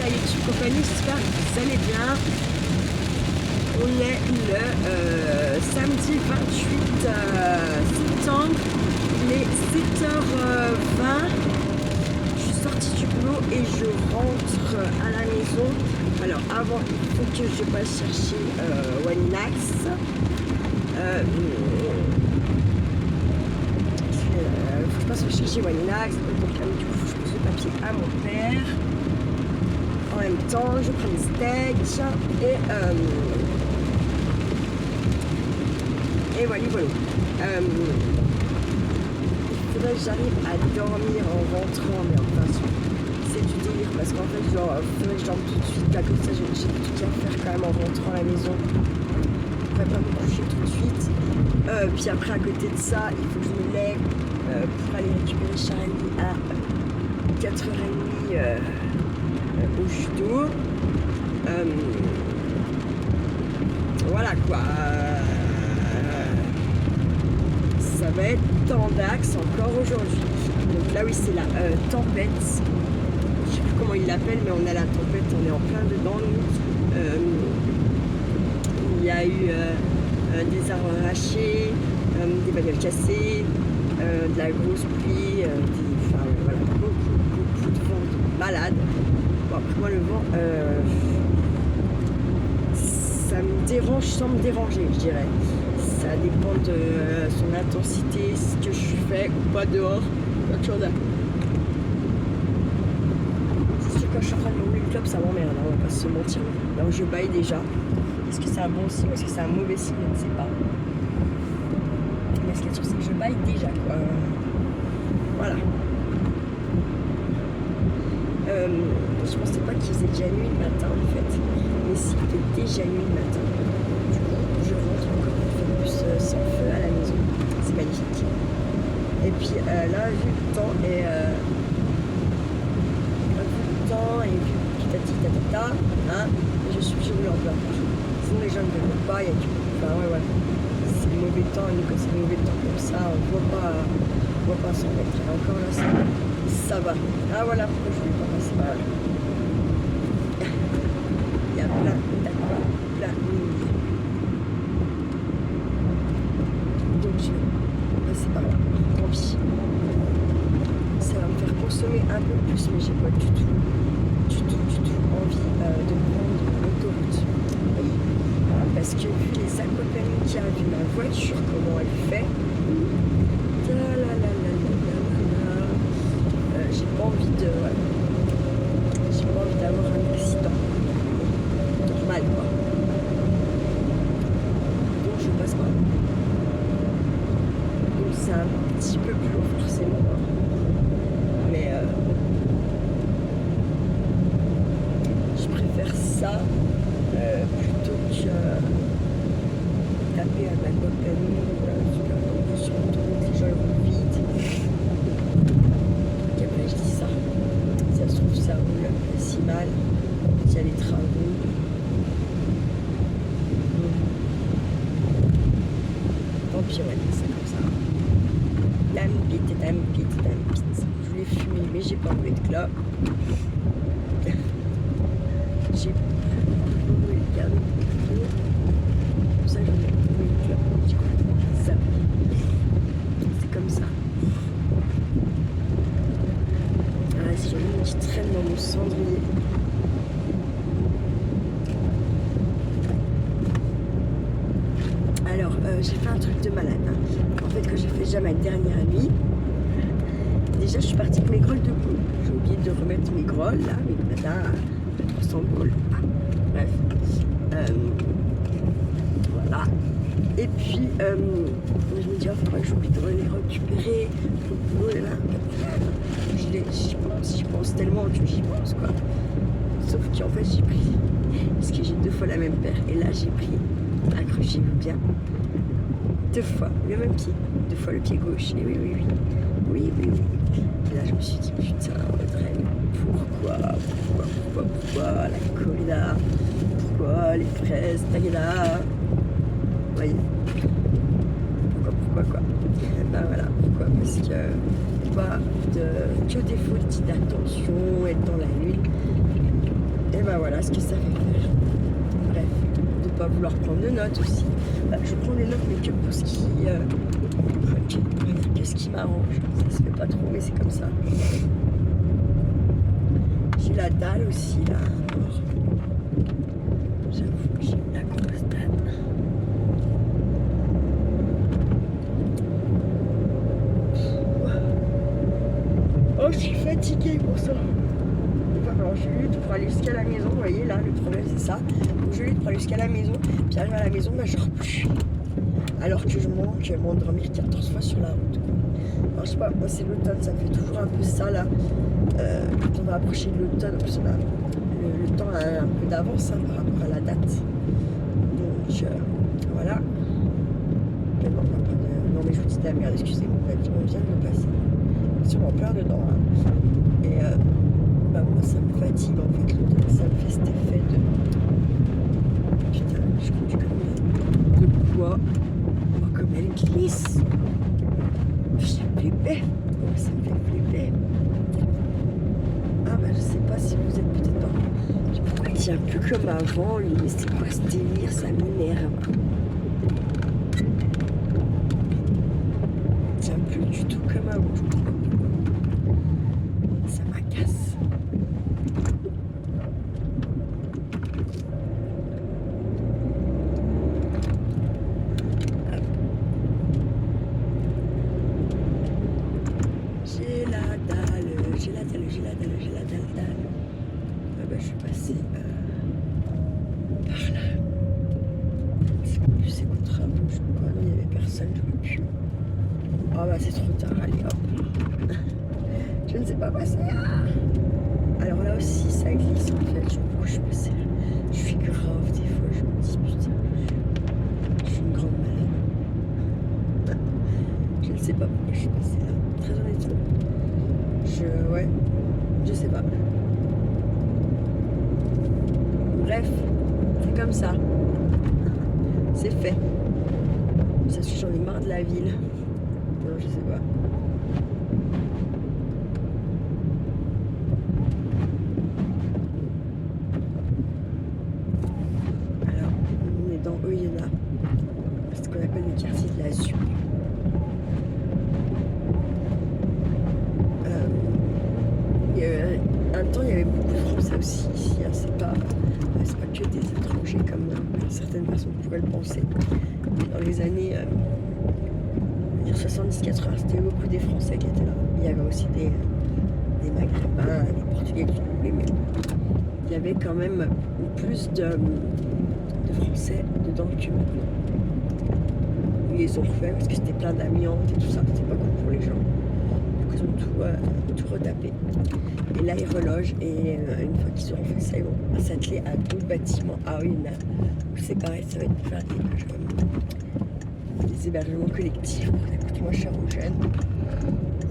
la YouTube compagnie, j'espère que vous allez bien. On est le samedi 28 septembre, il est 7h20. Je suis sortie du boulot et je rentre à la maison. Alors avant, il faut que je passe chercher Wanax. Faut que je passe chercher Wanax. Donc là, du coup, je pose le papier à mon père. En même temps, je prends les steaks et voilà. Il faudrait que j'arrive à dormir en rentrant, mais enfin, c'est du délire parce qu'en fait, genre, il faudrait que je dorme tout de suite. Là, comme ça, j'ai des trucs à faire quand même en rentrant à la maison. Je ne pourrais pas me coucher tout de suite. Puis après, à côté de ça, il faut que je me lève pour aller récupérer Charlie à 4h30 au judo. Voilà quoi. Ça va être tendax encore aujourd'hui. Donc là oui, c'est la tempête. Je sais plus comment il l'appelle, mais on a la tempête, on est en plein dedans nous. Il y a eu des arbres arrachés, des bagnoles cassées, de la grosse pluie, voilà, beaucoup de vent malade. Bon, après moi le vent, ça me dérange sans me déranger, je dirais. Ça dépend de son intensité, ce que je fais ou pas dehors. C'est sûr quand je suis en train de rouler le club, ça m'emmerde, hein, on va pas se mentir. Là où je baille déjà. Est-ce que c'est un bon signe ou est-ce que c'est un mauvais signe? Je ne sais pas. Mais ce qui est sûr, c'est que je baille déjà, quoi. Voilà. Je pensais pas qu'il faisait déjà nuit le matin en fait, mais s'il fait déjà nuit le matin, du coup je rentre encore une fois plus sans feu à la maison, c'est magnifique. Et puis là, vu le temps et vu titati tatata, hein, je suis obligée de en plein. Sinon les gens ne veulent pas, il y a du enfin ouais, c'est le mauvais temps, et quand c'est le mauvais temps comme ça, on voit pas s'en mettre. Et encore là, ça va. Ah voilà pourquoi je ne voulais pas passer par là. Il y a plein de lignes. Donc je vais passer par là. Tant pis. Ça va me faire consommer un peu plus, mais j'ai pas du tout envie de prendre l'autoroute. Oui. Parce que vu les aquaplaning qu'il y a, vu ma voiture, comment elle fait. J'ai pas envie d'avoir un accident normal quoi. Donc je passe pas. Donc c'est un petit peu plus long forcément. Mais je préfère ça plutôt que taper un aquaplaning sur l'autoroute, les gens roulent vite. Je dis ça. Si ça se trouve, ça roule pas si mal. Il y a les travaux. Tant pis, ouais, c'est comme ça. Dampit. Je voulais fumer, mais j'ai pas envie de clope. J'ai voulu garder le clope. Pour ça, je voulais fumer le clope. J'ai complètement zappé. C'est comme ça. Si j'avais une petite traîne dans mon cendrier. Alors, j'ai fait un truc de malade. Hein. En fait, quand j'ai fait déjà ma dernière nuit, déjà je suis partie avec mes grolles de boule. J'ai oublié de remettre mes grolles là, mes matins de 300 boules. Ah, bref. Voilà. Et puis, je me dis, il faudra que j'oublie de les récupérer. Le boulot est là. J'y pense tellement que j'y pense quoi. Sauf qu'en fait j'ai pris, parce que j'ai 2 fois la même paire, et là j'ai pris, accrochez-vous bien, 2 fois le même pied, 2 fois le pied gauche, et oui. Et là je me suis dit putain Audrey, pourquoi la corrida, pourquoi les fraises, tagada, vous voyez, pourquoi quoi. Ben voilà, pourquoi, parce que que des fautes d'attention, être dans la lune. ce que ça fait faire. Bref, de ne pas vouloir prendre de notes aussi. Bah, je prends des notes, mais que pour ce qui, que ce qui m'arrange. Ça se fait pas trop, mais c'est comme ça. J'ai la dalle aussi là. J'avoue que j'ai la grosse dalle. Oh, je suis fatiguée pour ça. Alors je lutte pour aller jusqu'à la maison, vous voyez là le problème c'est ça. Donc je lutte pour aller jusqu'à la maison, puis arrive à la maison, bah je dors plus. Alors que je m'endormir 14 fois sur la route. Alors je sais pas, moi c'est l'automne, ça me fait toujours un peu ça là. Quand on va approcher de l'automne, en plus le temps a un peu d'avance hein, par rapport à la date. Donc voilà. Non mais je vous dis de la merde, excusez-moi, on vient de le passer. Sûrement plein dedans. Hein. Et bah moi ça me fatigue en fait l'automne, ça me fait cet effet de. Putain, je conduis comme de quoi. Oh, comme elle glisse. J'ai flippé. Oh, ça me fait flipper. Ah bah je sais pas si vous êtes peut-être pas. Pourquoi il tient plus comme avant lui? C'est quoi ce délire? Ça m'énerve. Il tient plus du tout comme avant. Ça m'agace. J'ai la dalle. Ah bah, je suis passée par là. C'est plus c'est contre travaux, je crois. Non, il n'y avait personne, je ne peux plus. Ah bah c'est trop tard, allez hop. Je ne sais pas passer. Alors là aussi ça glisse en fait, je pourquoi je suis passée là. Je suis grave des fois, je me dis putain, je suis une grande malade. Je ne sais pas pourquoi je suis passée là, très honnêtement. Ouais, je sais pas. Bref, c'est comme ça. C'est fait. Ça se j'en ai marre de la ville. Non, je sais pas. Alors, on est dans Oyonnax. C'est ce qu'on appelle le quartier de l'Azur. Un temps, il y avait beaucoup de Français aussi ici. Hein. C'est pas que des étrangers comme certaines personnes pourraient le penser. Dans les années 70-80, c'était beaucoup des Français qui étaient là. Il y avait aussi des Maghrébins, des Portugais qui voulaient, mais il y avait quand même plus de Français dedans que maintenant. Ils les ont refait parce que c'était plein d'amiante et tout ça. C'était pas bon pour les gens. Donc ils ont tout retapé. Et là, ils relogent et une fois qu'ils auront fait ça, ils vont s'atteler à d'autres bâtiments à Oyonnax. C'est pareil, ça va être pour faire des hébergements collectifs pour des coûts moins chers aux jeunes,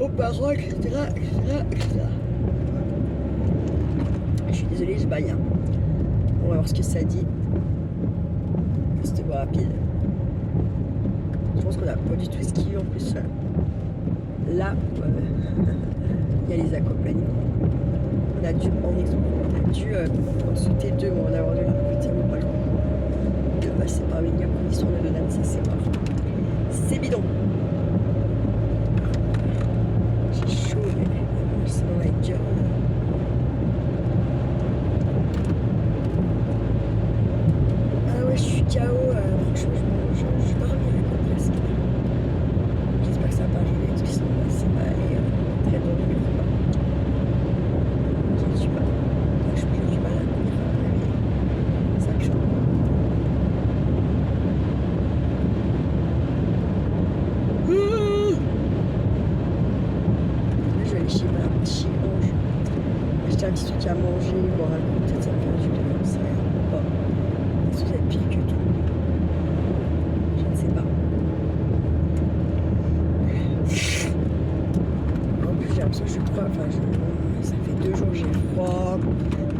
aux parents, etc. Je suis désolée, je baille. On va voir ce que ça dit. C'était pas rapide. Je pense qu'on n'a pas du tout esquivé en plus. Là, il y a les aquaplaning. On a dû en sauter deux, mais on a abandonné la petite pas le coup de passer par les gars pour l'histoire de Donald, ça c'est mort. C'est bidon. J'ai chaud, mais c'est dans la gueule. Ah ouais, je suis KO. Franchement, je dormirai presque. J'espère que ça va pas arriver, parce que sinon ça va aller très drôle. J'ai du mal. Je j'ai du mal à courir. Ça me change. Je vais aller chez ma petite Ange. Acheter un petit truc à manger, boire un coup, peut-être ça me fait du bien, ça pas. Ça va être pire que tout. Je ne sais pas. En plus j'ai l'impression que je crois, ça fait 2 jours que j'ai froid,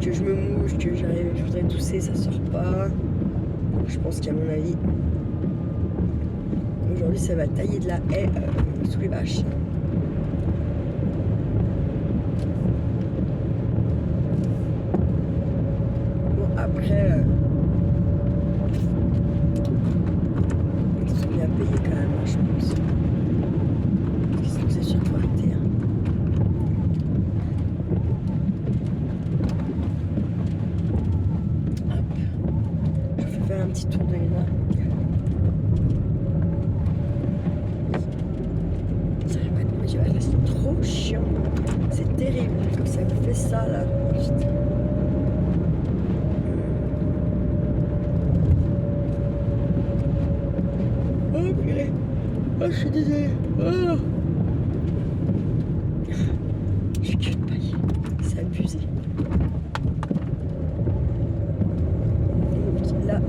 que je me mouche, que je voudrais tousser, ça sort pas. Donc je pense qu'à mon avis, aujourd'hui ça va tailler de la haie sous les vaches. Bon, un petit tour de Yuna. C'est trop chiant. C'est terrible. Comme ça me fait ça là. Putain. Oh purée. Oh je suis désolée. Oh. Je suis cul de paille. C'est abusé. Donc là,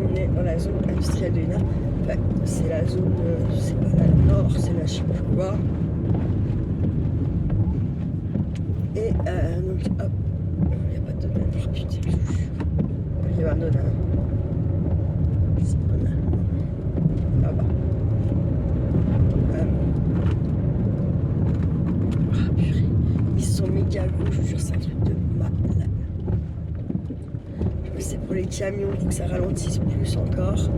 on est dans la zone industrielle de Yuna. Enfin, c'est la zone, c'est pas la nord, c'est la je sais plus quoi. Et donc hop, il n'y a pas de donne. Oh putain, je jure. Il y a un donne. C'est bon là. Là-bas. Ah purée. Ils sont méga gros, je vous jure, c'est un truc de malade. C'est pour les camions, il faut que ça ralentisse plus encore.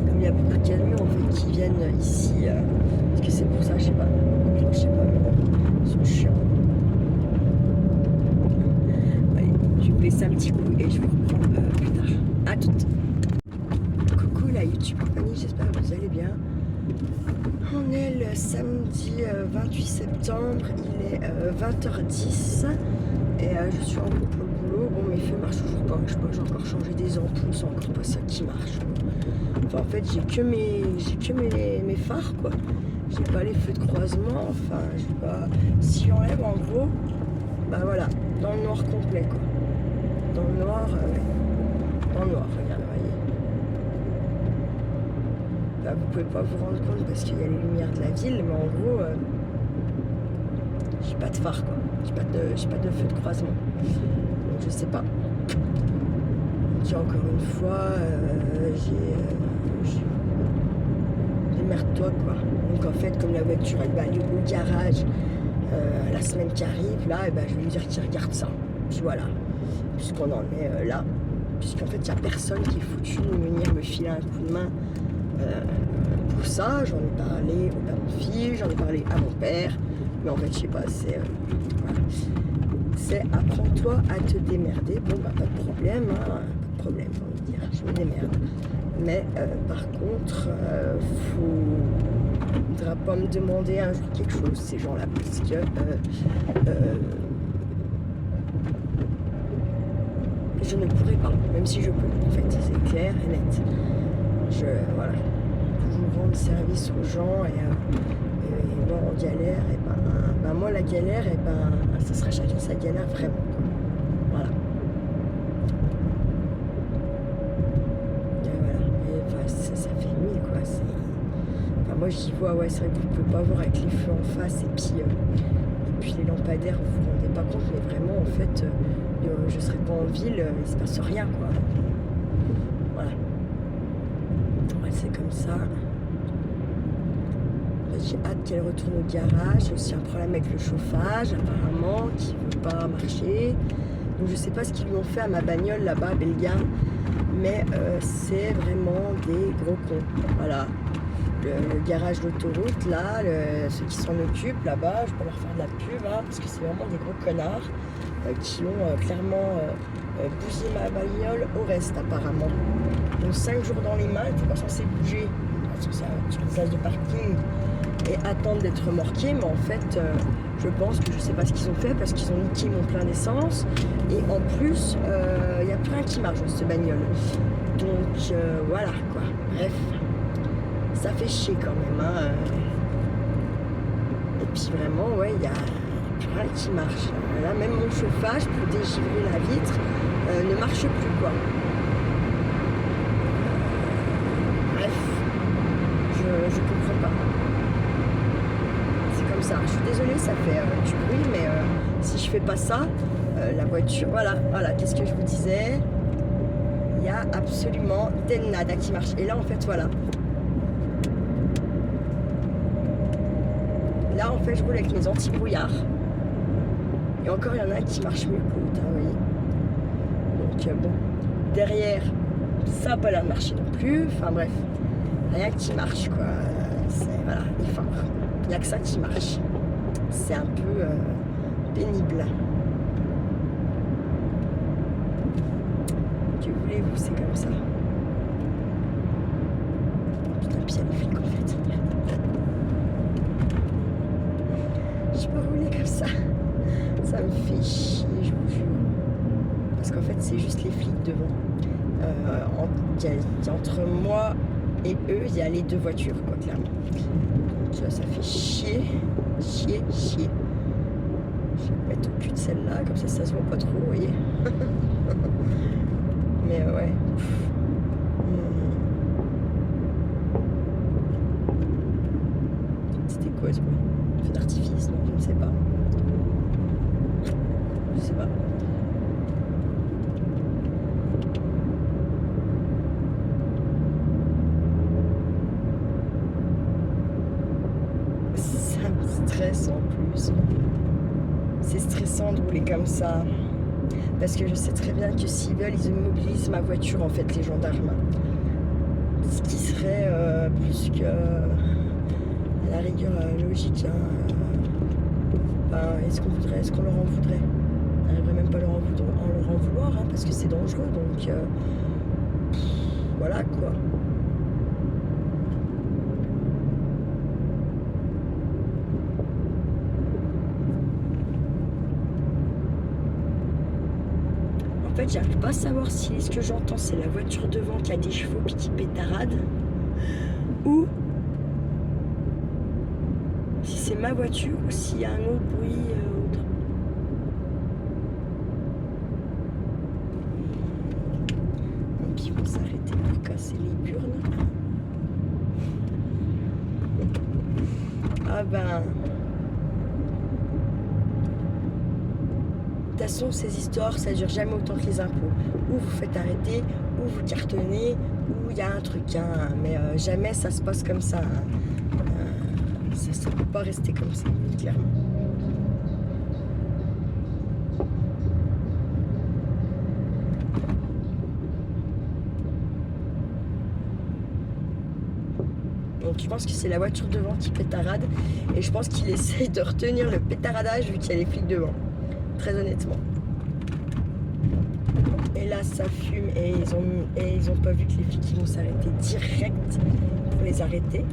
Comme il y a beaucoup de camions en fait qui viennent ici. Parce que c'est pour ça, je sais pas. Je sais pas, mais bon, ils sont chiants. Allez, je vais vous laisser un petit coup et je vous reprends plus tard. À toutes. Coucou la YouTube compagnie, j'espère que vous allez bien. On est le samedi 28 septembre, il est 20h10 et je suis en route pour le boulot. Bon, mes feux marchent toujours pas, je sais pas, j'ai encore changé des ampoules, c'est encore pas ça qui marche. Enfin, en fait, j'ai que mes phares, quoi. J'ai pas les feux de croisement, enfin, je sais pas. Si j'enlève, en gros, bah voilà, dans le noir complet, quoi. Dans le noir, dans le noir, regarde, voyez. Bah, vous pouvez pas vous rendre compte parce qu'il y a les lumières de la ville, mais en gros, j'ai pas de phare, quoi. J'ai pas de feu de croisement. Donc, je sais pas. Encore une fois, démerde-toi quoi. Donc en fait, comme la voiture elle va aller au garage la semaine qui arrive, là, et ben, je vais lui dire qu'il regarde ça. Puis voilà, puisqu'on en est là, puisqu'en fait il n'y a personne qui est foutu de venir me filer un coup de main pour ça. J'en ai parlé à mon fils, j'en ai parlé à mon père, mais en fait je sais pas, c'est voilà. C'est apprends-toi à te démerder. Bon bah pas de problème, hein. Problème, j'ai envie de dire, je me démerde. Mais par contre, faudra pas me demander un jour quelque chose, ces gens-là, parce que je ne pourrai pas, même si je peux, en fait, c'est clair et net. Voilà, toujours rendre service aux gens et moi en galère, et ben moi la galère, et ben ça sera chacun sa galère vraiment. Voilà. Ça fait nuit quoi. Enfin, moi j'y vois, ouais, c'est vrai que vous ne pouvez pas voir avec les feux en face et puis les lampadaires, vous vous rendez pas compte, mais vraiment en fait, je serais pas en ville, il se passe rien quoi. Voilà. Ouais, c'est comme ça. J'ai hâte qu'elle retourne au garage. J'ai aussi un problème avec le chauffage, apparemment, qui ne veut pas marcher. Donc je sais pas ce qu'ils lui ont fait à ma bagnole là-bas, Belga. Mais c'est vraiment des gros cons. Voilà. Le garage d'autoroute, là, ceux qui s'en occupent là-bas, je peux leur faire de la pub, hein, parce que c'est vraiment des gros connards qui ont clairement bousillé ma bagnole au reste, apparemment. Donc 5 jours dans les mains, ils n'étaient pas censés bouger sur une place de parking et attendre d'être remorqués, mais en fait, je pense que je sais pas ce qu'ils ont fait parce qu'ils ont niqué mon plein d'essence et en plus, il n'y a plus rien qui marche dans cette bagnole. Donc voilà quoi. Bref, ça fait chier quand même. Hein. Et puis vraiment, ouais, il n'y a plus rien qui marche. Là, même mon chauffage pour dégivrer la vitre ne marche plus quoi. Bref, je comprends pas. C'est comme ça. Je suis désolée, ça fait du bruit, mais si je fais pas ça, la voiture, voilà, qu'est-ce que je vous disais? Il y a absolument des nada qui marche. Et là, en fait, voilà. Là, en fait, je roule avec mes anti-brouillards. Et encore, il y en a qui marchent mieux que l'autre, vous voyez. Donc, bon, derrière, ça n'a pas l'air de marcher non plus. Enfin, bref, rien qui marche, quoi. Voilà, enfin, il n'y a que ça qui marche. C'est un peu pénible. Que voulez-vous, c'est comme ça. il y a les flics en fait. Je peux rouler comme ça. Ça me fait chier, je vous jure. Parce qu'en fait, c'est juste les flics devant. Entre moi et eux, il y a les deux voitures, quoi, clairement. Donc ça fait chier. Je vais me mettre au cul de celle-là, comme ça se voit pas trop, vous voyez. Mais ouais. C'était quoi ce bruit? Feu d'artifice? Non, je ne sais pas. Je sais pas. Ça me stresse en plus. C'est stressant de rouler comme ça. Parce que je sais très bien que s'ils veulent, ils immobilisent ma voiture, en fait, les gendarmes. Ce qui serait plus que à la rigueur logique. Est-ce qu'on leur en voudrait? On n'arriverait même pas à leur en vouloir, hein, parce que c'est dangereux. Donc voilà quoi. En fait, j'arrive pas à savoir si ce que j'entends c'est la voiture devant qui a des chevaux puis qui pétarade, ou si c'est ma voiture ou s'il y a un autre bruit autre. Donc ils vont s'arrêter pour casser les burnes. Ah ben. De toute façon, ces histoires, ça dure jamais autant que les impôts. Ou vous faites arrêter, ou vous cartonnez, ou il y a un truc. Hein. Mais jamais ça se passe comme ça. Hein. Ça ne peut pas rester comme ça, clairement. Donc je pense que c'est la voiture devant qui pétarade. Et je pense qu'il essaye de retenir le pétaradage vu qu'il y a les flics devant. Très honnêtement. Et là ça fume et ils ont pas vu que les flics vont s'arrêter direct pour les arrêter,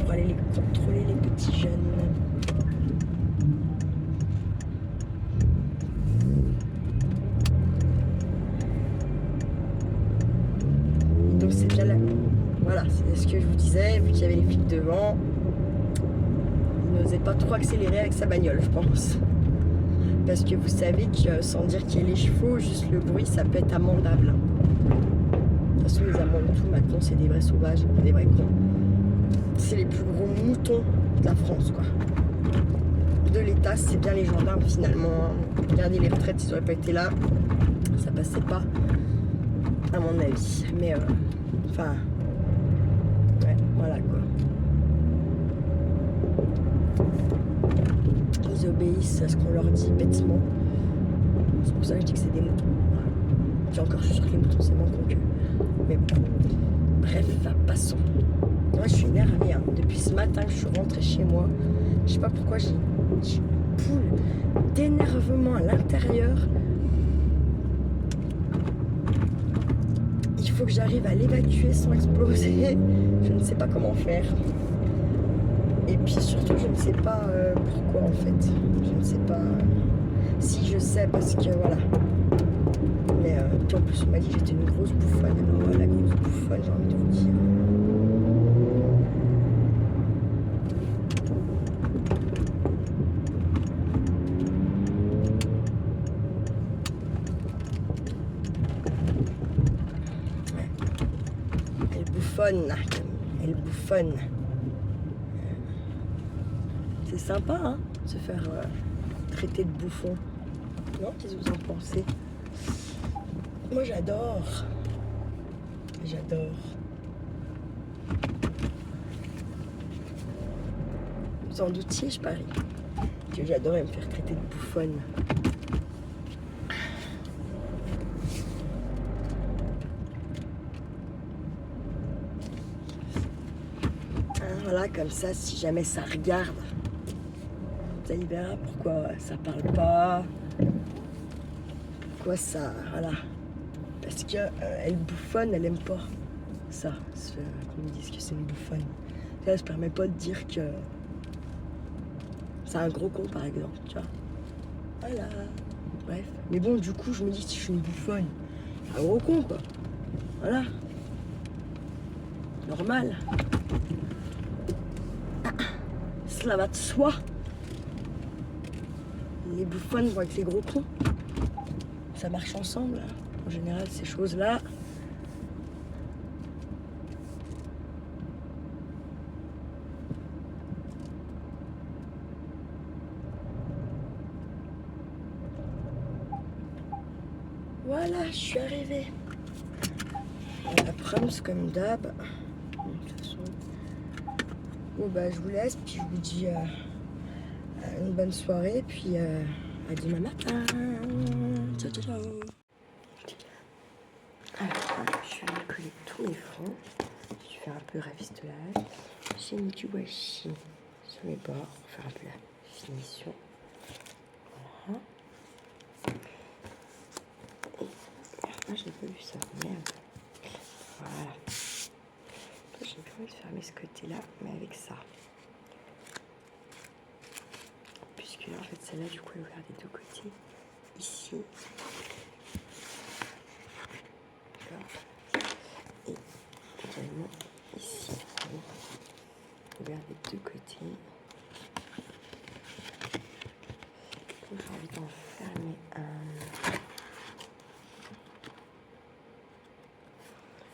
pour aller les contrôler, les petits jeunes. Donc c'est bien là. Voilà, c'est ce que je vous disais, vu qu'il y avait les flics devant, il n'osait pas trop accélérer avec sa bagnole, je pense. Parce que vous savez que sans dire qu'il y a les chevaux, juste le bruit, ça peut être amendable. De toute façon, ils amendent tout maintenant, c'est des vrais sauvages, des vrais cons. C'est les plus gros moutons de la France, quoi. De l'État, c'est bien les gendarmes finalement. Regardez les retraites, ils n'auraient pas été là, ça passait pas, à mon avis. Mais enfin, ouais, voilà quoi. Ils obéissent à ce qu'on leur dit bêtement. C'est pour ça que je dis que c'est des moutons. Puis encore, je suis sûre que les moutons c'est moins con qu'eux. Mais bon. Bref, passons. Moi, je suis énervée. Hein. Depuis ce matin que je suis rentrée chez moi, je sais pas pourquoi j'ai une poule d'énervement à l'intérieur. Il faut que j'arrive à l'évacuer sans exploser. Je ne sais pas comment faire. Et puis surtout, je ne sais pas pourquoi en fait. Je ne sais pas si je sais parce que voilà. Mais puis en plus, on m'a dit que j'étais une grosse bouffonne. Alors la grosse bouffonne, j'ai envie de vous dire. Elle bouffonne. C'est sympa, hein, se faire traiter de bouffon. Non, qu'est-ce que vous en pensez? Moi, j'adore. J'adore. Vous en doutiez, je parie, que j'adorais me faire traiter de bouffonne. Voilà, comme ça, si jamais ça regarde, ça y verra pourquoi ça parle pas, pourquoi ça, voilà, parce que elle bouffonne, elle aime pas. ça, qu'on me dise que c'est une bouffonne. Ça se permet pas de dire que c'est un gros con, par exemple, tu vois. Voilà. Bref. Mais bon, du coup, je me dis, si je suis une bouffonne, un gros con, quoi. Voilà. Normal. Cela va de soi. Les bouffonnes vont avec les gros cons. Ça marche ensemble, hein. En général, ces choses-là. Voilà, je suis arrivée. La Prums, comme d'hab. De toute façon. Bon, bah, je vous laisse, puis je vous dis une bonne soirée, puis à demain matin. Ciao, ciao, ciao. Alors, voilà, je vais coller tous mes fronts. Je vais faire un peu ravistolage. J'ai mis du washi sur les bords pour faire un peu la finition. Voilà. Et je n'ai pas vu ça, merde. Voilà. J'ai pas envie de fermer ce côté-là, mais avec ça. Puisque là, en fait, celle-là, du coup, elle est ouverte des deux côtés. Ici. D'accord. Et également ici. Ouvert des deux côtés. Donc, j'ai envie d'en fermer un.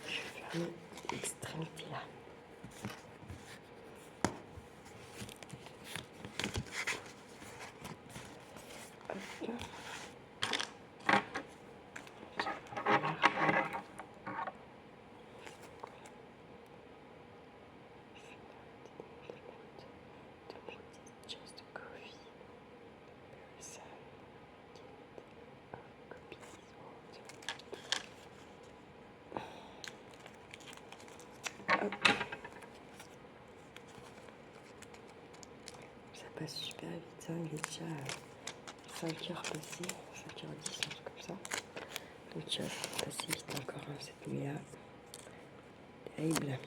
Je vais fermer l'extrémité là. Ça passe super vite, hein. Il est déjà 5h passé, 5h10, un truc comme ça. Donc ça va passer vite encore, hein, cette nuit-là. Terrible.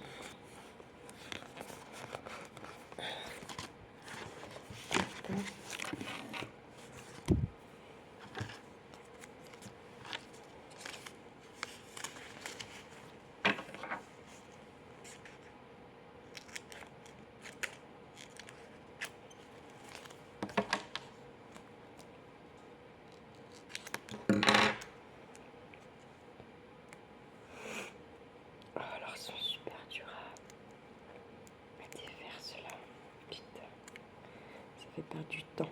Oh, alors ils sont super durs à défaire ceux-là. Putain, ça fait perdre du temps.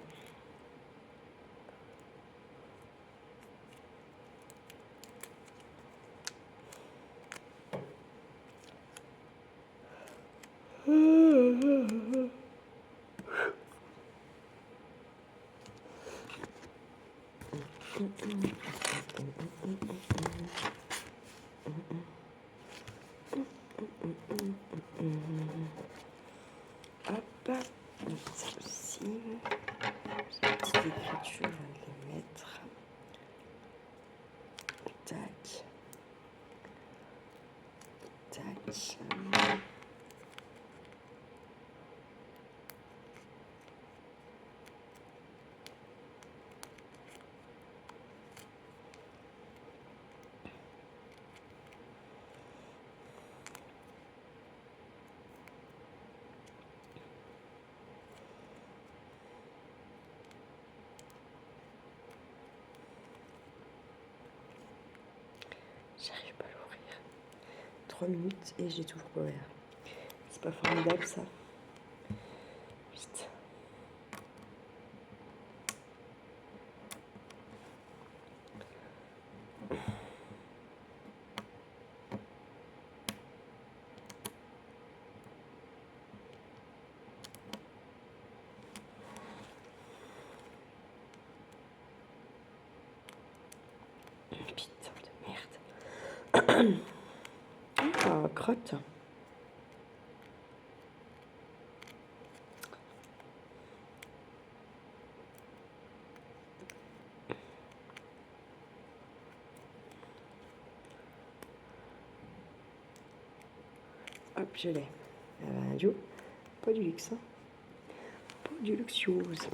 Hop, ça aussi. J'ai une petite écriture, on va les mettre. Tac. Tac. J'arrive pas à l'ouvrir. 3 minutes et j'ai toujours pas ouvert. C'est pas formidable ça. Putain. Putain de merde. Ah, crotte. Hop, je l'ai. Du pas du luxe. Hein. Pas du luxuose.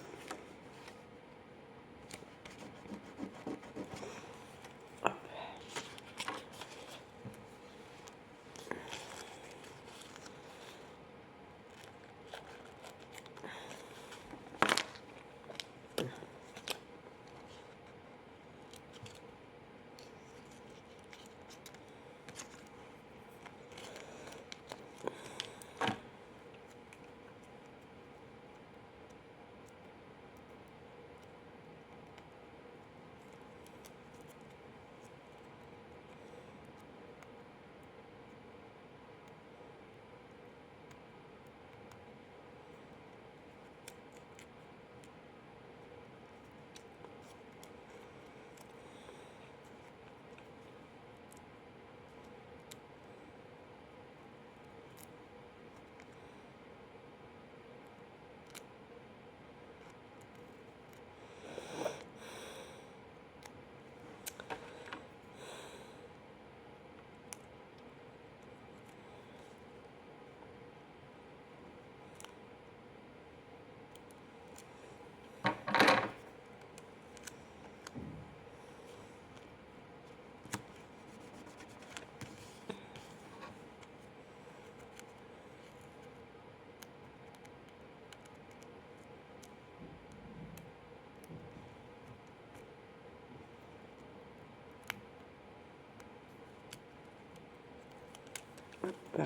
Hop là.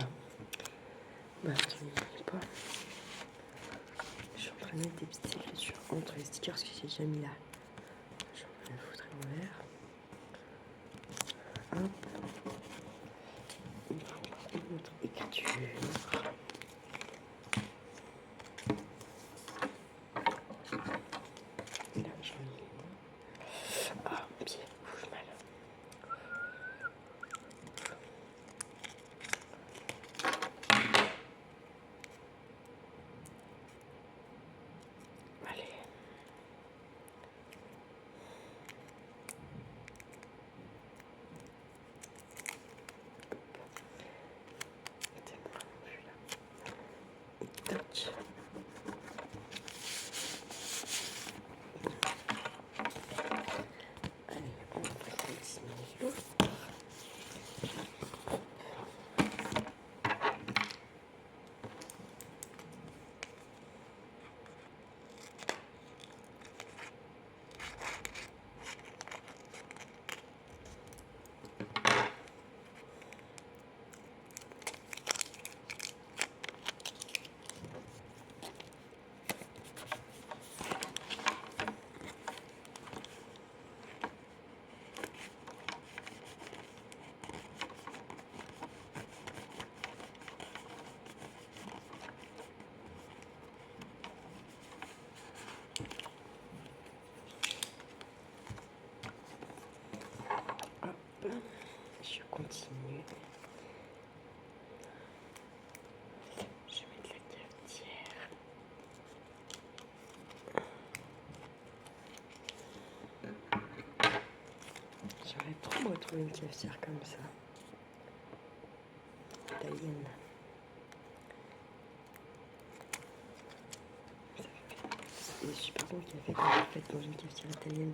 Bah, tu ne pas. Je suis en train de mettre des petites écritures entre les stickers que j'ai déjà mis là. Je suis en train de foutre à l'envers. Hop. Une autre écriture. Là, j'en ai une. Ah, mon pied bouge mal. Allez. Mettez-moi non plus là. Et touch. Allez, on va continuer. Je continue. Je vais mettre la cafetière. J'aimerais trop me retrouver une cafetière comme ça. Italienne. C'est super bon café quand vous le faites dans une cafetière italienne.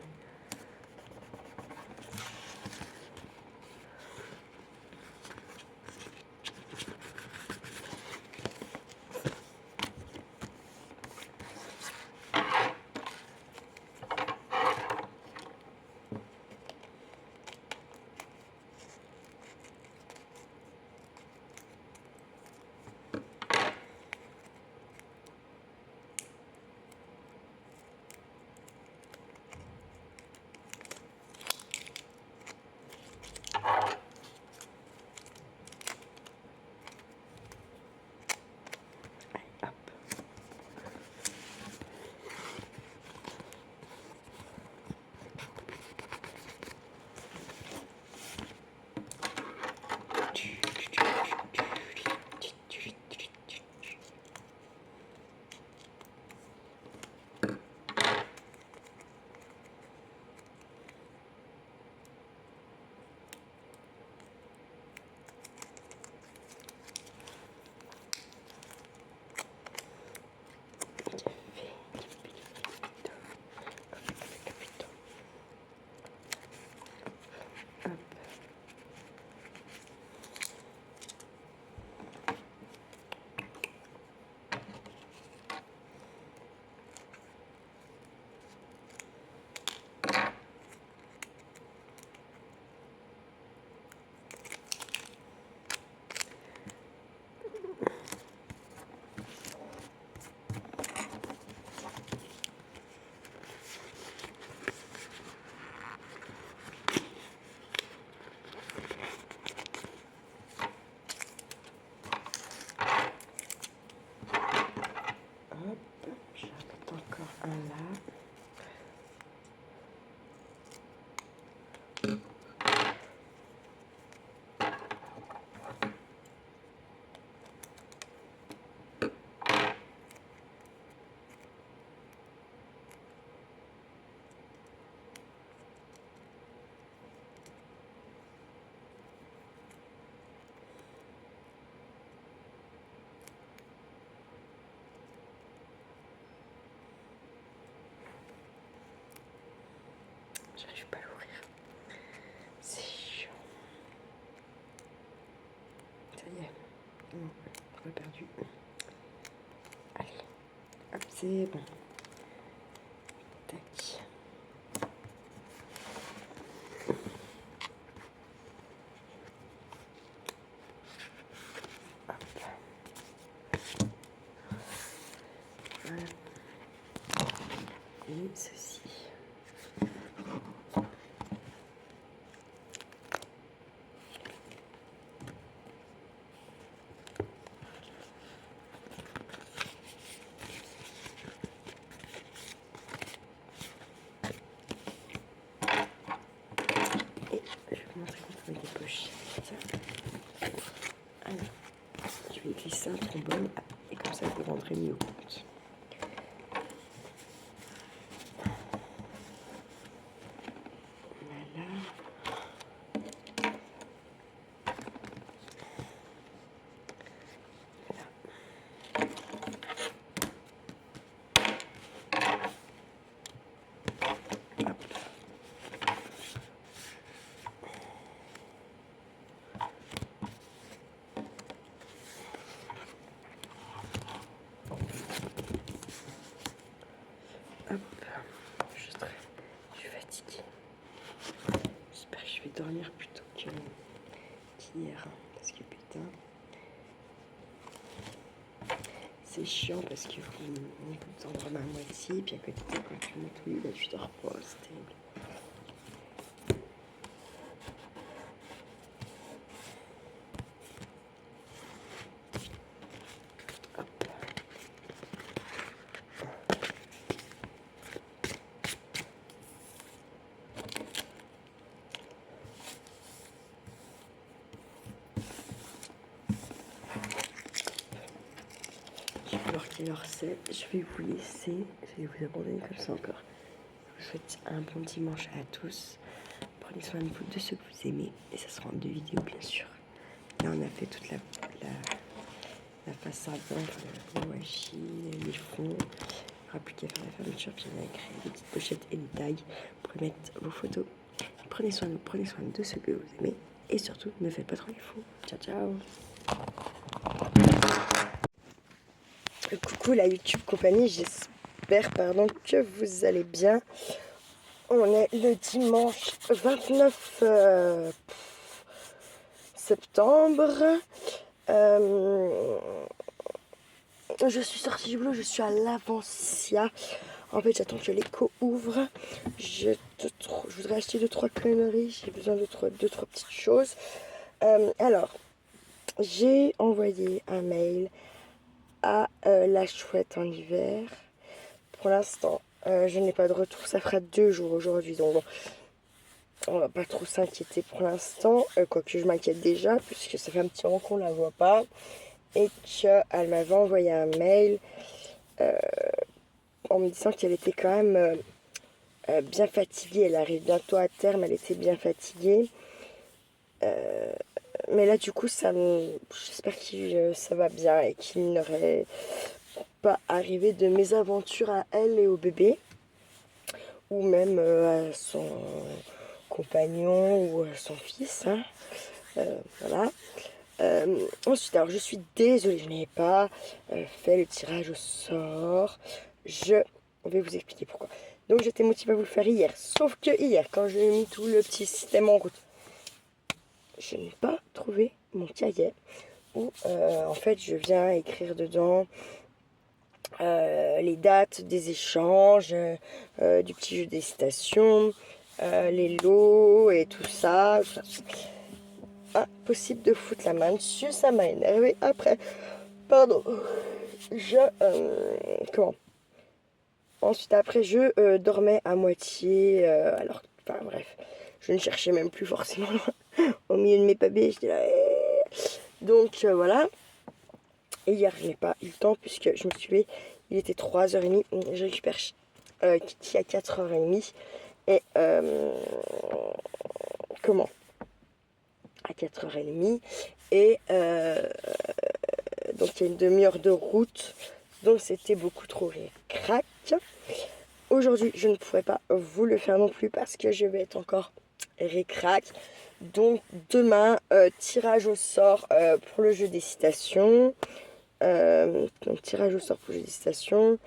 c'est bon. Tac. Voilà. Et ceci. Je vais vous montrer comment on dépoche. Alors, je vais glisser un trombone et comme ça vous rendrez mieux compte. Voilà. Hop, je suis fatiguée. J'espère que je vais dormir plus tôt qu'hier. Parce que putain, c'est chiant parce que vous endormez à moitié. Puis à côté de ça, quand tu montes, oui, là tu dors pas. C'est terrible. Alors qu'il heure c'est, je vais vous laisser, je vais vous abandonner comme ça encore. Je vous souhaite un bon dimanche à tous. Prenez soin de vous, de ceux que vous aimez, et ça sera en 2 vidéos bien sûr. Là on a fait toute la façade, le washi, les fonds. Il n'y aura plus qu'à faire la fermeture, puis on a créé des petites pochettes et des tags pour mettre vos photos. Prenez soin de vous, prenez soin de ceux que vous aimez, et surtout ne faites pas trop les fous. Ciao ciao. Coucou la YouTube compagnie, j'espère que vous allez bien. On est le dimanche 29 septembre. Je suis sortie du boulot, je suis à l'Avancia. En fait, j'attends que l'éco ouvre. Je voudrais acheter 2-3 conneries. J'ai besoin de 2-3 petites choses. Alors, j'ai envoyé un mail à la chouette en hiver. Pour l'instant, je n'ai pas de retour. Ça fera 2 jours aujourd'hui. Donc, bon, on va pas trop s'inquiéter pour l'instant. Quoique je m'inquiète déjà, puisque ça fait un petit moment qu'on la voit pas. Et qu'elle m'avait envoyé un mail en me disant qu'elle était quand même bien fatiguée. Elle arrive bientôt à terme, elle était bien fatiguée. Mais là, du coup, j'espère que ça va bien et qu'il n'aurait pas arrivé de mésaventures à elle et au bébé. Ou même à son compagnon ou à son fils. Hein. Voilà. Ensuite, alors je suis désolée, je n'ai pas fait le tirage au sort. Je vais vous expliquer pourquoi. Donc j'étais motivée à vous le faire hier. Sauf que hier, quand j'ai mis tout le petit système en route, je n'ai pas trouvé mon cahier où en fait je viens écrire dedans les dates des échanges, du petit jeu des citations, les lots et tout ça. Impossible de foutre la main dessus, ça m'a énervé. Après, pardon, comment ensuite après je dormais à moitié, alors, enfin bref, je ne cherchais même plus forcément au milieu de mes papiers, j'étais là, donc voilà. Et hier je n'ai pas eu le temps puisque je me suis levée, il était 3h30, je récupère Kitty à 4h30 et comment à 4h30 et donc il y a une demi-heure de route, donc c'était beaucoup trop crack. Aujourd'hui je ne pourrais pas vous le faire non plus parce que je vais être encore récrac. Donc demain tirage au sort pour le jeu des citations, donc tirage au sort pour le jeu des citations,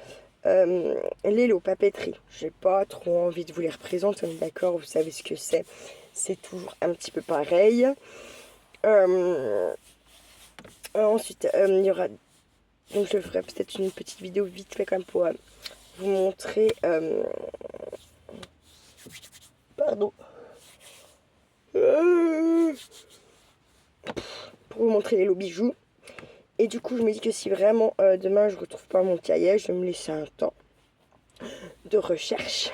Lélo papeterie. J'ai pas trop envie de vous les représenter, on est d'accord, vous savez ce que c'est. C'est toujours un petit peu pareil. Ensuite, il y aura... Donc je ferai peut-être une petite vidéo vite fait quand même pour vous montrer... pardon. Pour vous montrer les lots bijoux. Et du coup, je me dis que si vraiment demain je retrouve pas mon cahier, je vais me laisser un temps de recherche.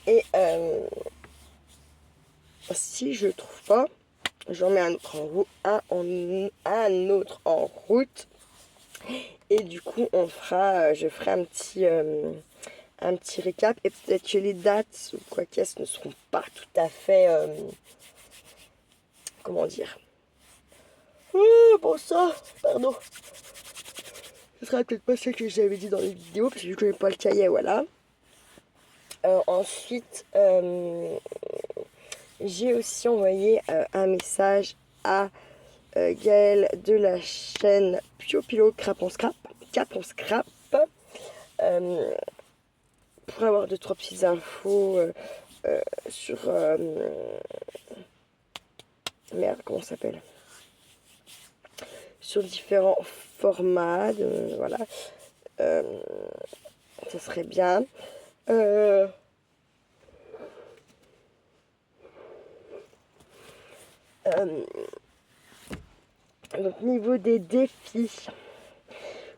Et si je trouve pas, j'en mets un autre un autre en route. Et du coup, je ferai un petit récap. Et peut-être que les dates ou quoi qu'est-ce ne seront pas tout à fait, comment dire. Oh, bon ça, pardon. Ce sera peut-être pas ce que j'avais dit dans les vidéos, parce que vu que je n'ai pas le cahier, voilà. Ensuite, j'ai aussi envoyé un message à Gaëlle de la chaîne Pio Pilo Crapon Scrap, pour avoir 2-3 petites infos sur merde, comment ça s'appelle, sur différents formats, voilà, ça serait bien. Donc niveau des défis,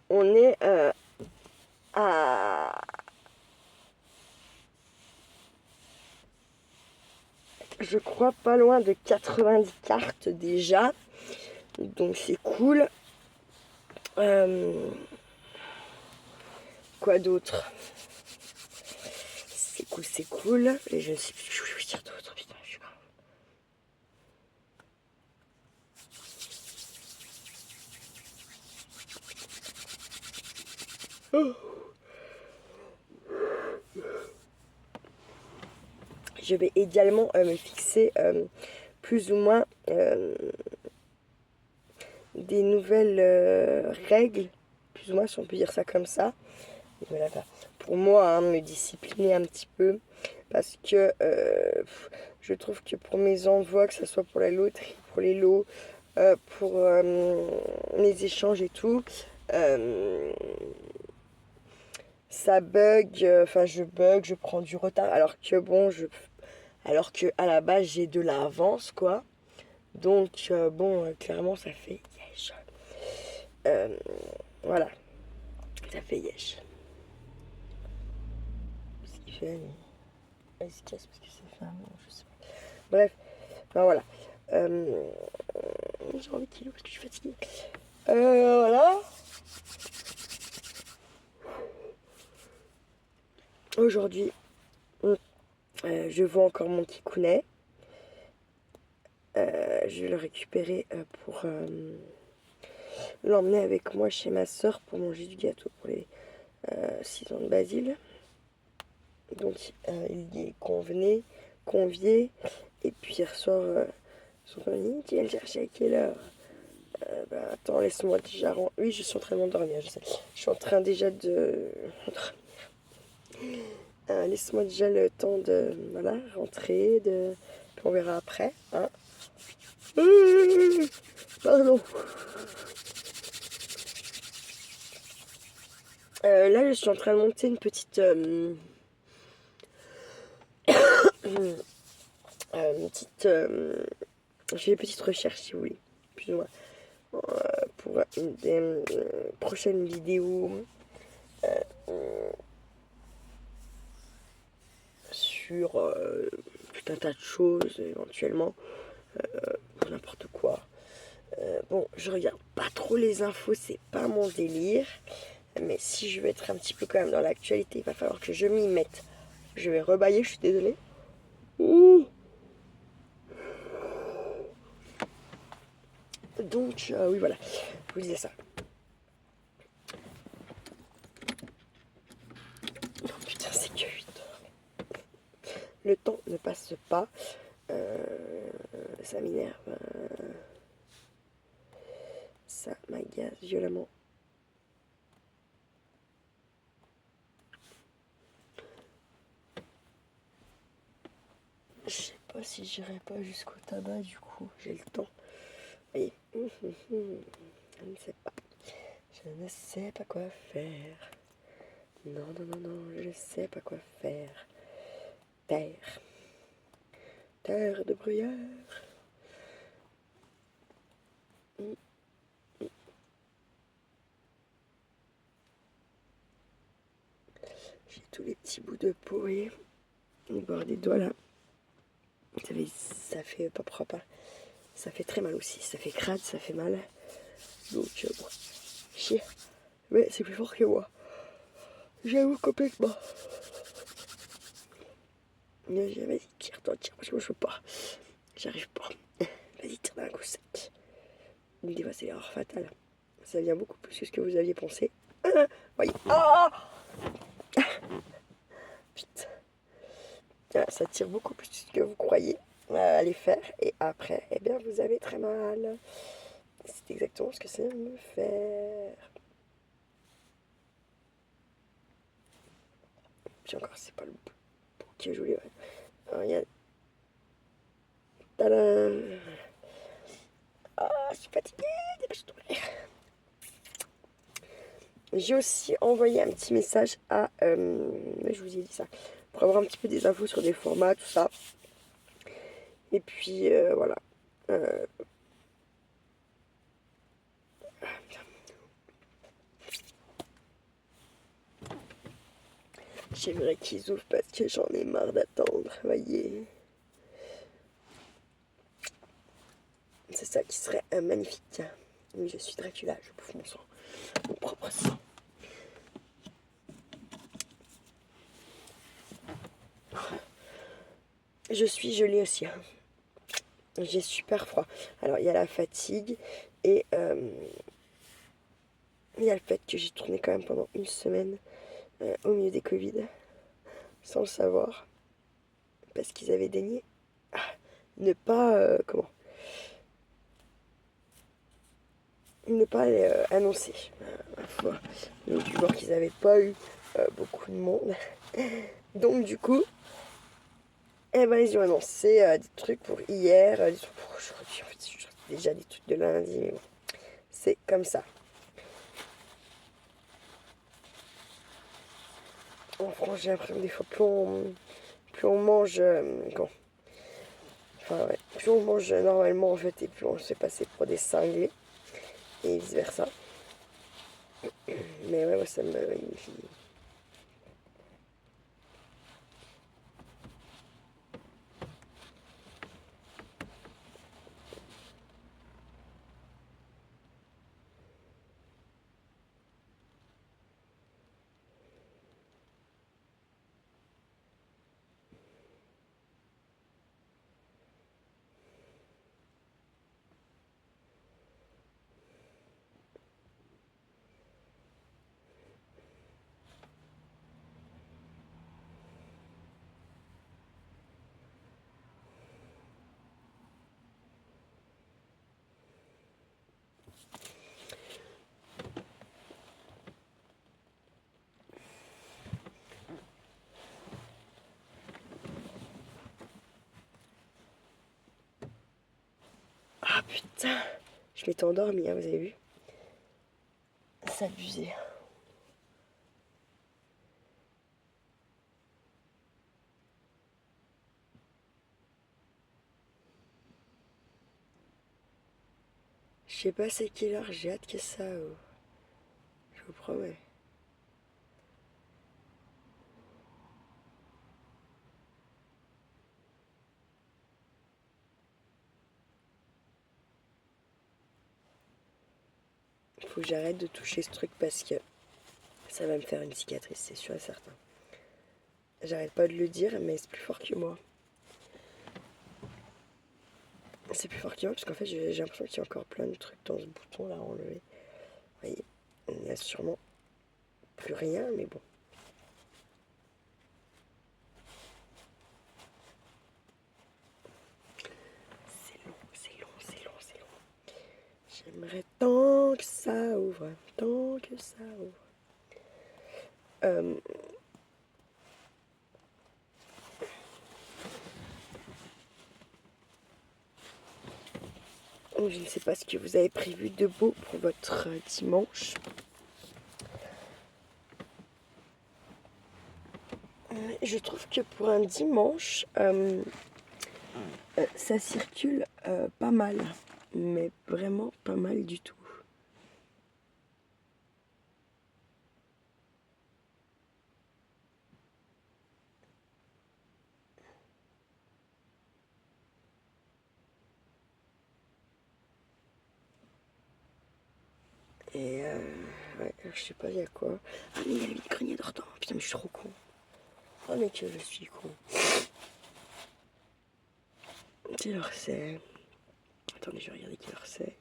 on est à... Je crois pas loin de 90 cartes déjà. Donc c'est cool. Quoi d'autre? C'est cool. Et je ne sais plus ce que je veux dire d'autre. Putain, je suis... Oh. Je vais également me fixer plus ou moins des nouvelles règles, plus ou moins si on peut dire ça comme ça. Et voilà, pour moi, hein, me discipliner un petit peu, parce que je trouve que pour mes envois, que ce soit pour la loterie, pour les lots, pour les échanges et tout, ça bug, enfin je bug, je prends du retard, alors que bon, alors que à la base j'ai de l'avance quoi. Donc bon, clairement ça fait yesh. Voilà, ça fait yesh. Ce qui fait, il se casse parce que c'est fermé, je sais pas. Bref, ben voilà. J'ai envie de kilos parce que je suis fatiguée. Voilà. Aujourd'hui, je vois encore mon kikounet. Je vais le récupérer pour l'emmener avec moi chez ma soeur pour manger du gâteau pour les 6 ans de Basile. Donc il y est convié. Et puis hier soir, son famille qui elle cherchait à quelle heure. Attends, laisse-moi déjà rentrer. Oui, je suis en train de m'endormir, je sais. Je suis en train déjà de... laisse-moi déjà le temps de voilà, rentrer, puis on verra après. Hein. Pardon. Là, je suis en train de monter une petite... une petite... je fais une petite recherche, si vous voulez. Plus ou moins. Pour une des prochaines vidéos. Sur tout un tas de choses, éventuellement. N'importe quoi. Bon, je regarde pas trop les infos, c'est pas mon délire. Mais si je veux être un petit peu quand même dans l'actualité, il va falloir que je m'y mette. Je vais rebailler, je suis désolée. Ouh. Donc, oui, voilà. Je vous disais ça. Oh putain, c'est que 8 heures. Le temps ne passe pas. Ça m'énerve. Ça m'agace violemment. si j'irai pas jusqu'au tabac du coup. J'ai le temps. Voyez. Je ne sais pas. Je ne sais pas quoi faire. Non, non, non, non, je ne sais pas quoi faire. Terre. Terre de bruyère. J'ai tous les petits bouts de peau, vous voyez, au bord des doigts là. Vous savez, ça fait pas propre. Hein. Ça fait très mal aussi. Ça fait crade, ça fait mal. Donc, bon, chier. Mais c'est plus fort que moi. J'avoue complètement. Vas-y, tire-toi, tire, parce que moi je peux pas. J'arrive pas. Vas-y, tire d'un coup sec. Des fois, c'est l'erreur fatale. Ça vient beaucoup plus que ce que vous aviez pensé. Voyez. Oh Putain. Ça tire beaucoup plus que ce que vous croyez aller faire. Et après, eh bien, vous avez très mal. C'est exactement ce que ça me faire. Puis encore, c'est pas le bout qui est joli. Ouais. Alors, il y a... Tadam. Ah, je suis fatiguée. Dépêche-toi. J'ai aussi envoyé un petit message à... je vous ai dit ça. Pour avoir un petit peu des infos sur des formats, tout ça. Et puis, voilà. J'aimerais qu'ils ouvrent parce que j'en ai marre d'attendre, voyez. C'est ça qui serait magnifique. Oui, je suis Dracula, je bouffe mon sang. Mon propre sang. Je suis gelée aussi. Hein. J'ai super froid. Alors, il y a la fatigue et il y a le fait que j'ai tourné quand même pendant une semaine au milieu des Covid, sans le savoir, parce qu'ils avaient daigné ne pas, ne pas annoncer ma foi. Donc, du bord qu'ils n'avaient pas eu beaucoup de monde. Donc, du coup, eh ben, ils ont annoncé des trucs pour hier, des trucs pour aujourd'hui. En fait, c'est déjà des trucs de lundi, mais bon, c'est comme ça. En France, j'ai l'impression que des fois, plus on mange, enfin, ouais, plus on mange normalement, en fait, et plus on se fait passer pour des cinglés, et vice versa. Mais ouais, moi, ça me magnifie. Ah putain, je m'étais endormie, hein, vous avez vu? C'est abusé. Je sais pas c'est quelle heure, j'ai hâte que ça ouvre. Je vous promets. Il faut que j'arrête de toucher ce truc parce que ça va me faire une cicatrice, c'est sûr et certain. J'arrête pas de le dire, mais c'est plus fort que moi. C'est plus fort que moi parce qu'en fait, j'ai l'impression qu'il y a encore plein de trucs dans ce bouton là à enlever. Vous voyez, il n'y a sûrement plus rien, mais bon. C'est long, c'est long, c'est long, c'est long. J'aimerais tant que ça ouvre, tant que ça ouvre. Donc, je ne sais pas ce que vous avez prévu de beau pour votre dimanche. Je trouve que pour un dimanche, ça circule pas mal, mais vraiment pas mal du tout. Et ouais, je sais pas, il y a quoi. Ah, mais il y a le vide-grenier d'Hortan. Putain, mais je suis trop con. Oh, mais que je suis con. Quelle heure c'est? Attendez, je vais regarder quelle heure c'est.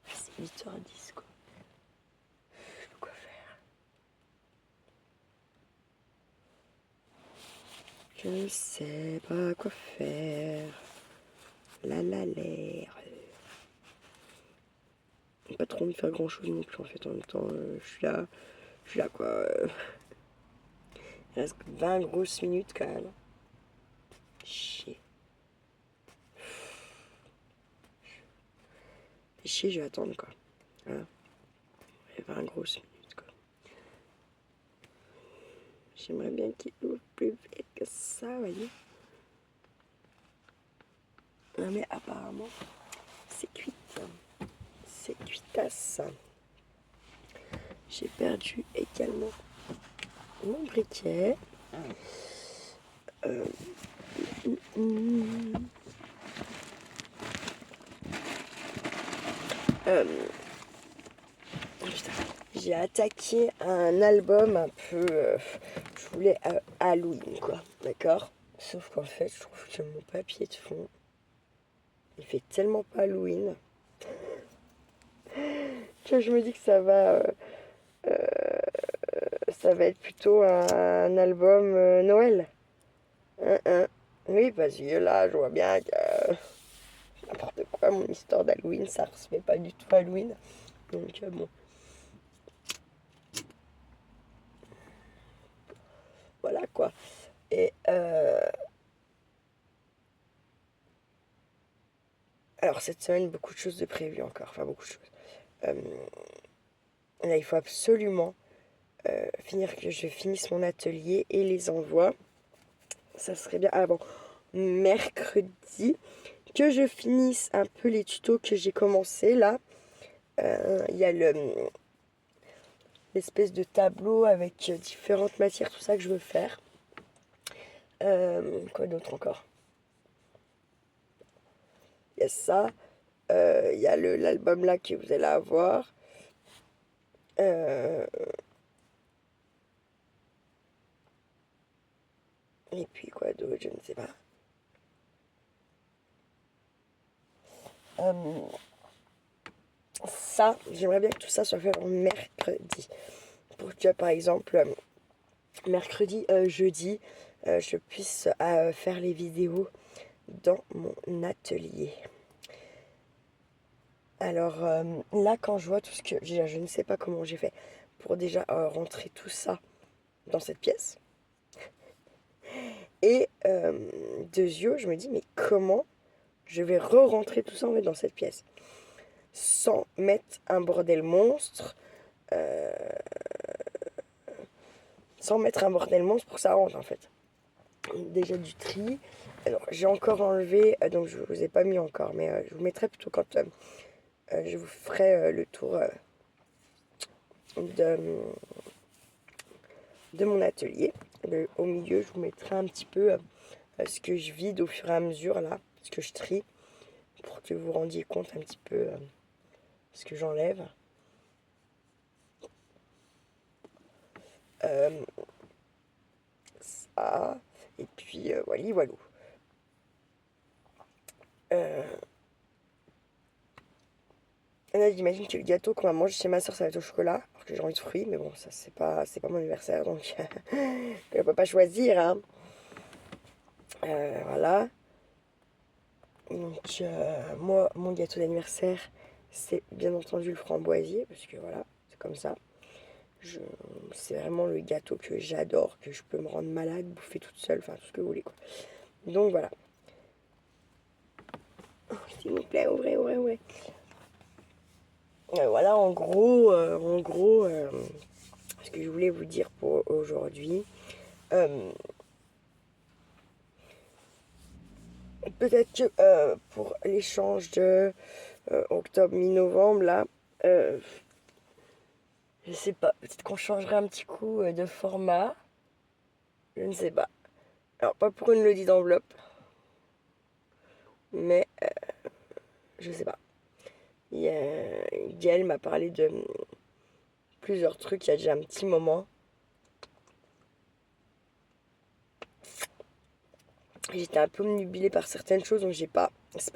Ah, c'est 8h10, quoi. Je sais pas quoi faire. Je ne sais pas quoi faire. L'air. Pas trop envie de faire grand chose non plus en fait. En même temps, je suis là quoi. Il reste 20 grosses minutes quand même. Chier. Chier, je vais attendre quoi. Voilà. 20 grosses minutes quoi. J'aimerais bien qu'il ouvre plus vite que ça, vous voyez. Non mais apparemment, c'est cuit. C'est cuitasse. J'ai perdu également mon briquet. J'ai attaqué un album un peu, je voulais Halloween quoi, d'accord. Sauf qu'en fait, je trouve que mon papier de fond, il fait tellement pas Halloween que je me dis que ça va être plutôt un album Noël. Oui, parce que là, je vois bien que n'importe quoi, mon histoire d'Halloween, ça ne se fait pas du tout Halloween. Donc bon. Voilà quoi. Et alors cette semaine, beaucoup de choses de prévues encore. Enfin, beaucoup de choses. Là, il faut absolument finir que je finisse mon atelier et les envois. Ça serait bien avant mercredi que je finisse un peu les tutos que j'ai commencé là. Il y a l'espèce de tableau avec différentes matières, tout ça que je veux faire. Quoi d'autre encore? Il y a ça. Il y a l'album là que vous allez avoir. Et puis quoi d'autre, je ne sais pas. Ça, j'aimerais bien que tout ça soit fait en mercredi. Pour que par exemple, mercredi, jeudi, je puisse faire les vidéos dans mon atelier. Alors là, quand je vois tout ce que... Déjà, je ne sais pas comment j'ai fait pour déjà rentrer tout ça dans cette pièce. Et de yeux, je me dis, mais comment je vais re-rentrer tout ça en fait dans cette pièce sans mettre un bordel monstre pour que ça rentre en fait. Déjà du tri. Alors j'ai encore enlevé, donc je vous ai pas mis encore, mais je vous mettrai plutôt quand je vous ferai le tour de mon atelier. Au milieu, je vous mettrai un petit peu ce que je vide au fur et à mesure là, ce que je trie, pour que vous vous rendiez compte un petit peu ce que j'enlève. Ça, et puis voilà. Là, j'imagine que le gâteau qu'on va manger chez ma soeur, ça va être au chocolat, alors que j'ai envie de fruits, mais bon, ça c'est pas mon anniversaire, donc je peux pas choisir, hein. Voilà. Donc moi, mon gâteau d'anniversaire, c'est bien entendu le framboisier, parce que voilà, c'est comme ça. C'est vraiment le gâteau que j'adore, que je peux me rendre malade, bouffer toute seule, enfin tout ce que vous voulez quoi. Donc voilà. S'il vous plaît, ouvrez. ouais. Voilà, en gros, ce que je voulais vous dire pour aujourd'hui. Peut-être que pour l'échange de octobre, mi-novembre, là, je sais pas, peut-être qu'on changerait un petit coup de format. Je ne sais pas. Alors, pas pour une lodi d'enveloppe, mais je sais pas. Gaëlle m'a parlé de plusieurs trucs il y a déjà un petit moment. J'étais un peu obnubilée par certaines choses, donc c'est pas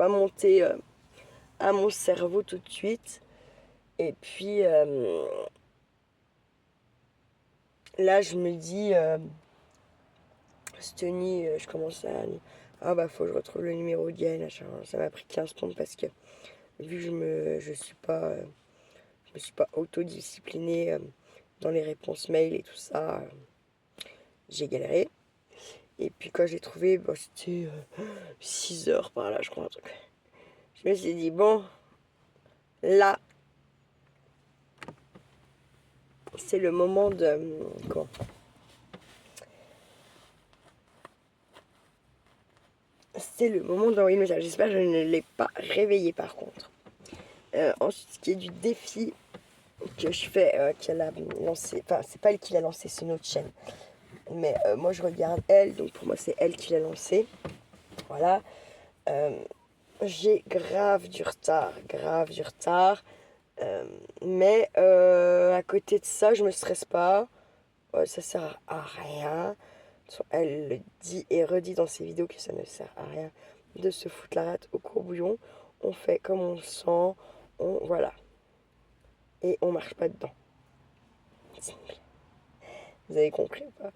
monté à mon cerveau tout de suite. Et puis là, je me dis, cette nuit, je commence à ah bah faut que je retrouve le numéro de Gaëlle. Ça m'a pris 15 plombes parce que vu que je me suis pas autodisciplinée dans les réponses mail et tout ça, j'ai galéré. Et puis quand j'ai trouvé, bah, c'était 6 heures par là, je crois, un truc. Je me suis dit, bon, là, c'est le moment de... Quoi ? C'est le moment d'envoyer le message. J'espère que je ne l'ai pas réveillé par contre. Ensuite, ce qui est du défi que je fais, qu'elle a lancé, enfin, c'est pas elle qui l'a lancé, c'est une autre chaîne. Mais moi, je regarde elle, donc pour moi, c'est elle qui l'a lancé. Voilà. J'ai grave du retard. Mais à côté de ça, je me stresse pas. Ça sert à rien. Elle le dit et redit dans ses vidéos que ça ne sert à rien de se foutre la rate au courbouillon. On fait comme on le sent. Voilà. Et on marche pas dedans. Vous avez compris ou pas?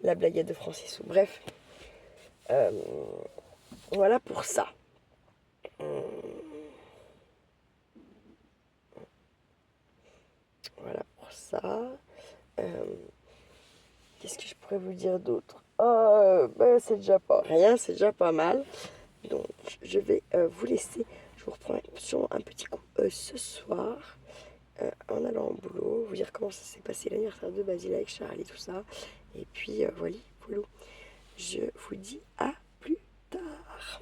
La blaguette de Francis. Bref. Voilà pour ça. Voilà pour ça. Qu'est-ce que je pourrais vous dire d'autre? C'est déjà pas rien, c'est déjà pas mal. Donc je vais vous laisser. Je vous reprends sur un petit coup ce soir en allant au boulot. Vous dire comment ça s'est passé l'anniversaire de Basile avec Charlie, tout ça. Et puis voilà. Je vous dis à plus tard.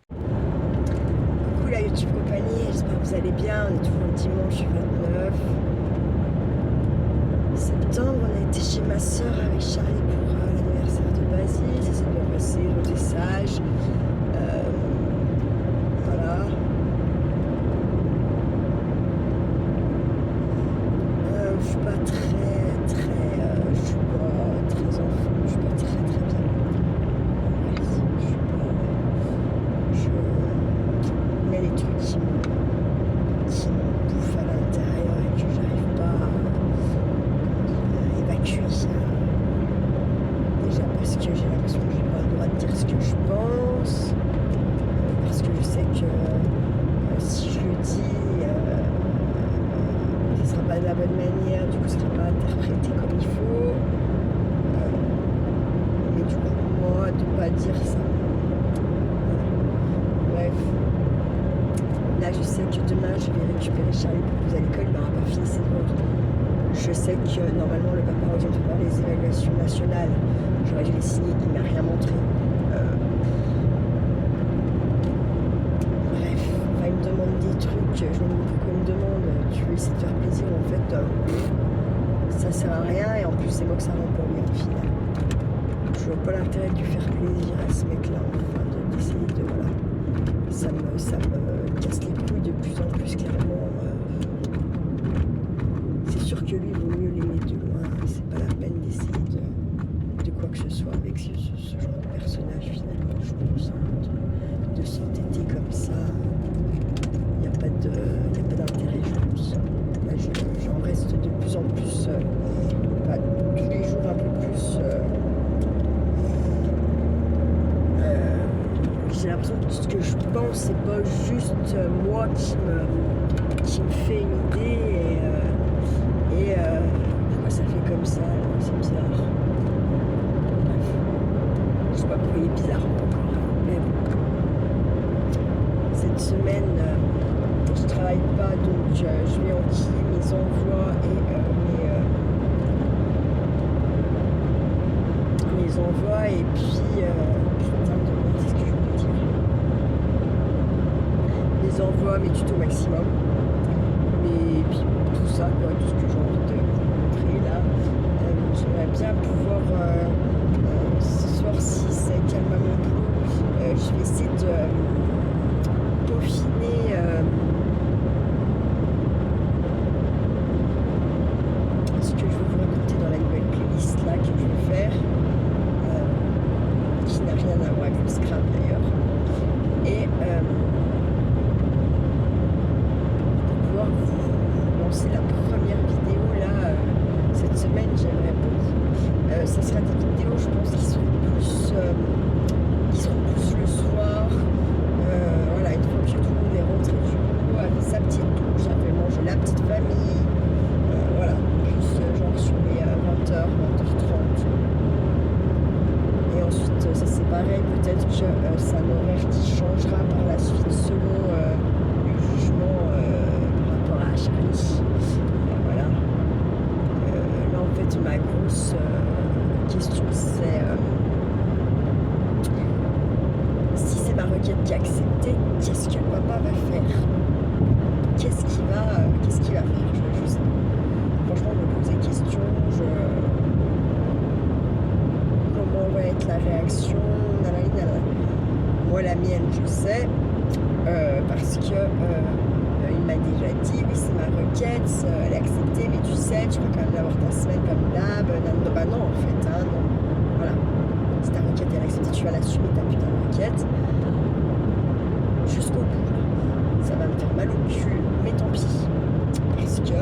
Coucou la YouTube compagnie, j'espère que vous allez bien. On est toujours le dimanche 29 septembre. On a été chez ma soeur avec Charlie pour l'anniversaire de Basile. Ça s'est bien passé, on était sages. Voilà. Je suis pas très enfant. Je suis pas très bien. Il y a des trucs qui me bouffent à l'intérieur et que j'arrive pas à évacuer. Déjà parce que j'ai l'impression que j'ai pas le droit de dire ce que je pense. Parce que je sais que si je le dis, ce sera pas de la bonne manière, du coup ce sera pas interprété comme il faut. Mais du coup, moi, de pas dire ça. Bref. Là, je sais que demain, je vais récupérer Charlie pour poser à l'école. Il n'aura pas fini ses devoirs. Je sais que normalement, le papa aurait dû me faire les évaluations nationales. J'aurais dû les signer. Il ne m'a rien montré. Bref, enfin, il me demande des trucs. Je me demande pourquoi il me demande. Tu veux essayer de faire plaisir. En fait, ça sert à rien. Et en plus, c'est moi que ça rend pour lui au final. Je vois pas l'intérêt de lui faire plaisir à ce mec-là. Enfin, d'essayer de... Voilà. Ça me casse les couilles de plus en plus clairement. C'est sûr que lui, il vaut mieux l'aimer de loin. C'est pas la peine d'essayer de quoi que ce soit avec ce genre de personnage finalement. Je pense de s'entêter comme ça. Il n'y a pas d'intérêt, je pense. Là, j'en reste de plus en plus, tous les jours un peu plus. J'ai l'impression que ce que je pense, c'est pas juste moi qui me fait une idée et pourquoi ça fait comme ça, c'est bizarre. Bref, je sais pas pourquoi il est bizarre encore, mais bon. C'est cette semaine, je travaille pas, donc je vais enquiller mes envois et mes envois et puis putain de merde, c'est ce que je voulais dire. Les envois, mes tutos maximum. Et puis tout ça, quoi, tout ce que j'ai envie de vous montrer là. J'aimerais bien pouvoir ce soir, si ça calme à mon boulot, je vais essayer de peaufiner ce que je vais vous raconter dans la nouvelle playlist là que je vais faire, qui n'a rien à voir avec le scrap d'ailleurs, et pouvoir vous lancer la première vidéo là cette semaine. J'aimerais beaucoup. Ça sera des vidéos, je pense, qui seront plus le soir. Voilà, une fois que tout le monde est rentré du boulot, avec sa petite douche, a fait manger la petite famille. Voilà, plus genre sur les 20h, 20h30. Et ensuite, ça c'est pareil, peut-être que c'est un horaire qui changera par la suite selon le jugement par rapport à Charlie. Voilà. Là en fait, ma grosse question c'est si c'est ma requête qui est acceptée, qu'est-ce que le papa va faire? Qu'est-ce qu'il va faire? Je sais pas. Franchement, je me pose des questions. Comment va être la réaction? Moi, la mienne, je sais, parce que il m'a déjà dit, oui, c'est ma requête, elle est acceptée, mais tu sais, tu vas quand même avoir ta semaine comme d'hab. Bah non, en fait, hein, non. Voilà. Si ta requête elle est acceptée, tu vas l'assumer, ta putain de requête. Jusqu'au bout. Ça va me faire mal au cul, mais tant pis. Parce que,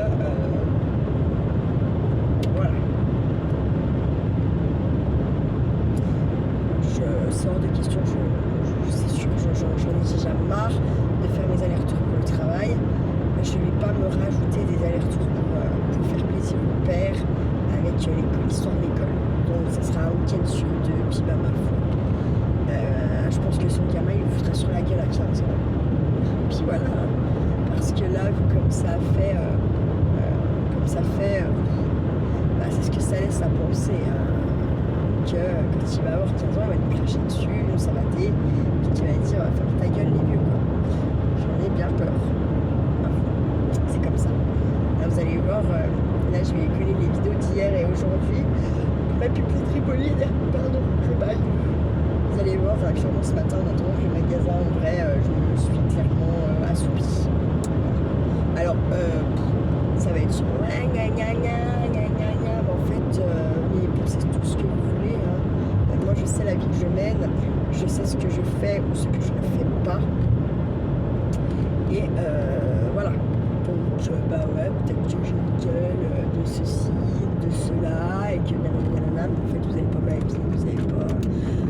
voilà. C'est hors de question, c'est sûr, j'en ai déjà marre de faire mes allers-retours pour le travail. Je ne vais pas me rajouter des allers-retours pour faire plaisir au père avec l'histoire de l'école. Donc ça sera un week-end sur 2, puis bah ma foi. Je pense que son gamin il lui foutra sur la gueule à 15 ans. Puis voilà, parce que là, vu comme ça fait, bah, c'est ce que ça laisse à penser. Hein, que quand il va avoir 15 ans, il va nous cracher dessus, nous savater, puis qu'il va dire ferme ta gueule les vieux quoi. J'en ai bien peur. C'est comme ça. Là, vous allez voir, là je vais coller les vidéos d'hier et aujourd'hui. Ma pupille Tripoline, pardon, je baille. Vous allez voir, actuellement ce matin, en attendant que le magasin en vrai, je me suis clairement assoupie. Alors, ça va être sur mais en fait, mais pensez tout ce que vous voulez. Hein. Moi, je sais la vie que je mène, je sais ce que je fais ou ce que je ne fais pas. Et voilà. Donc, bah ouais, peut-être que j'ai une gueule de ceci, de cela, et que nanana, mais en fait, vous n'avez pas ma vie,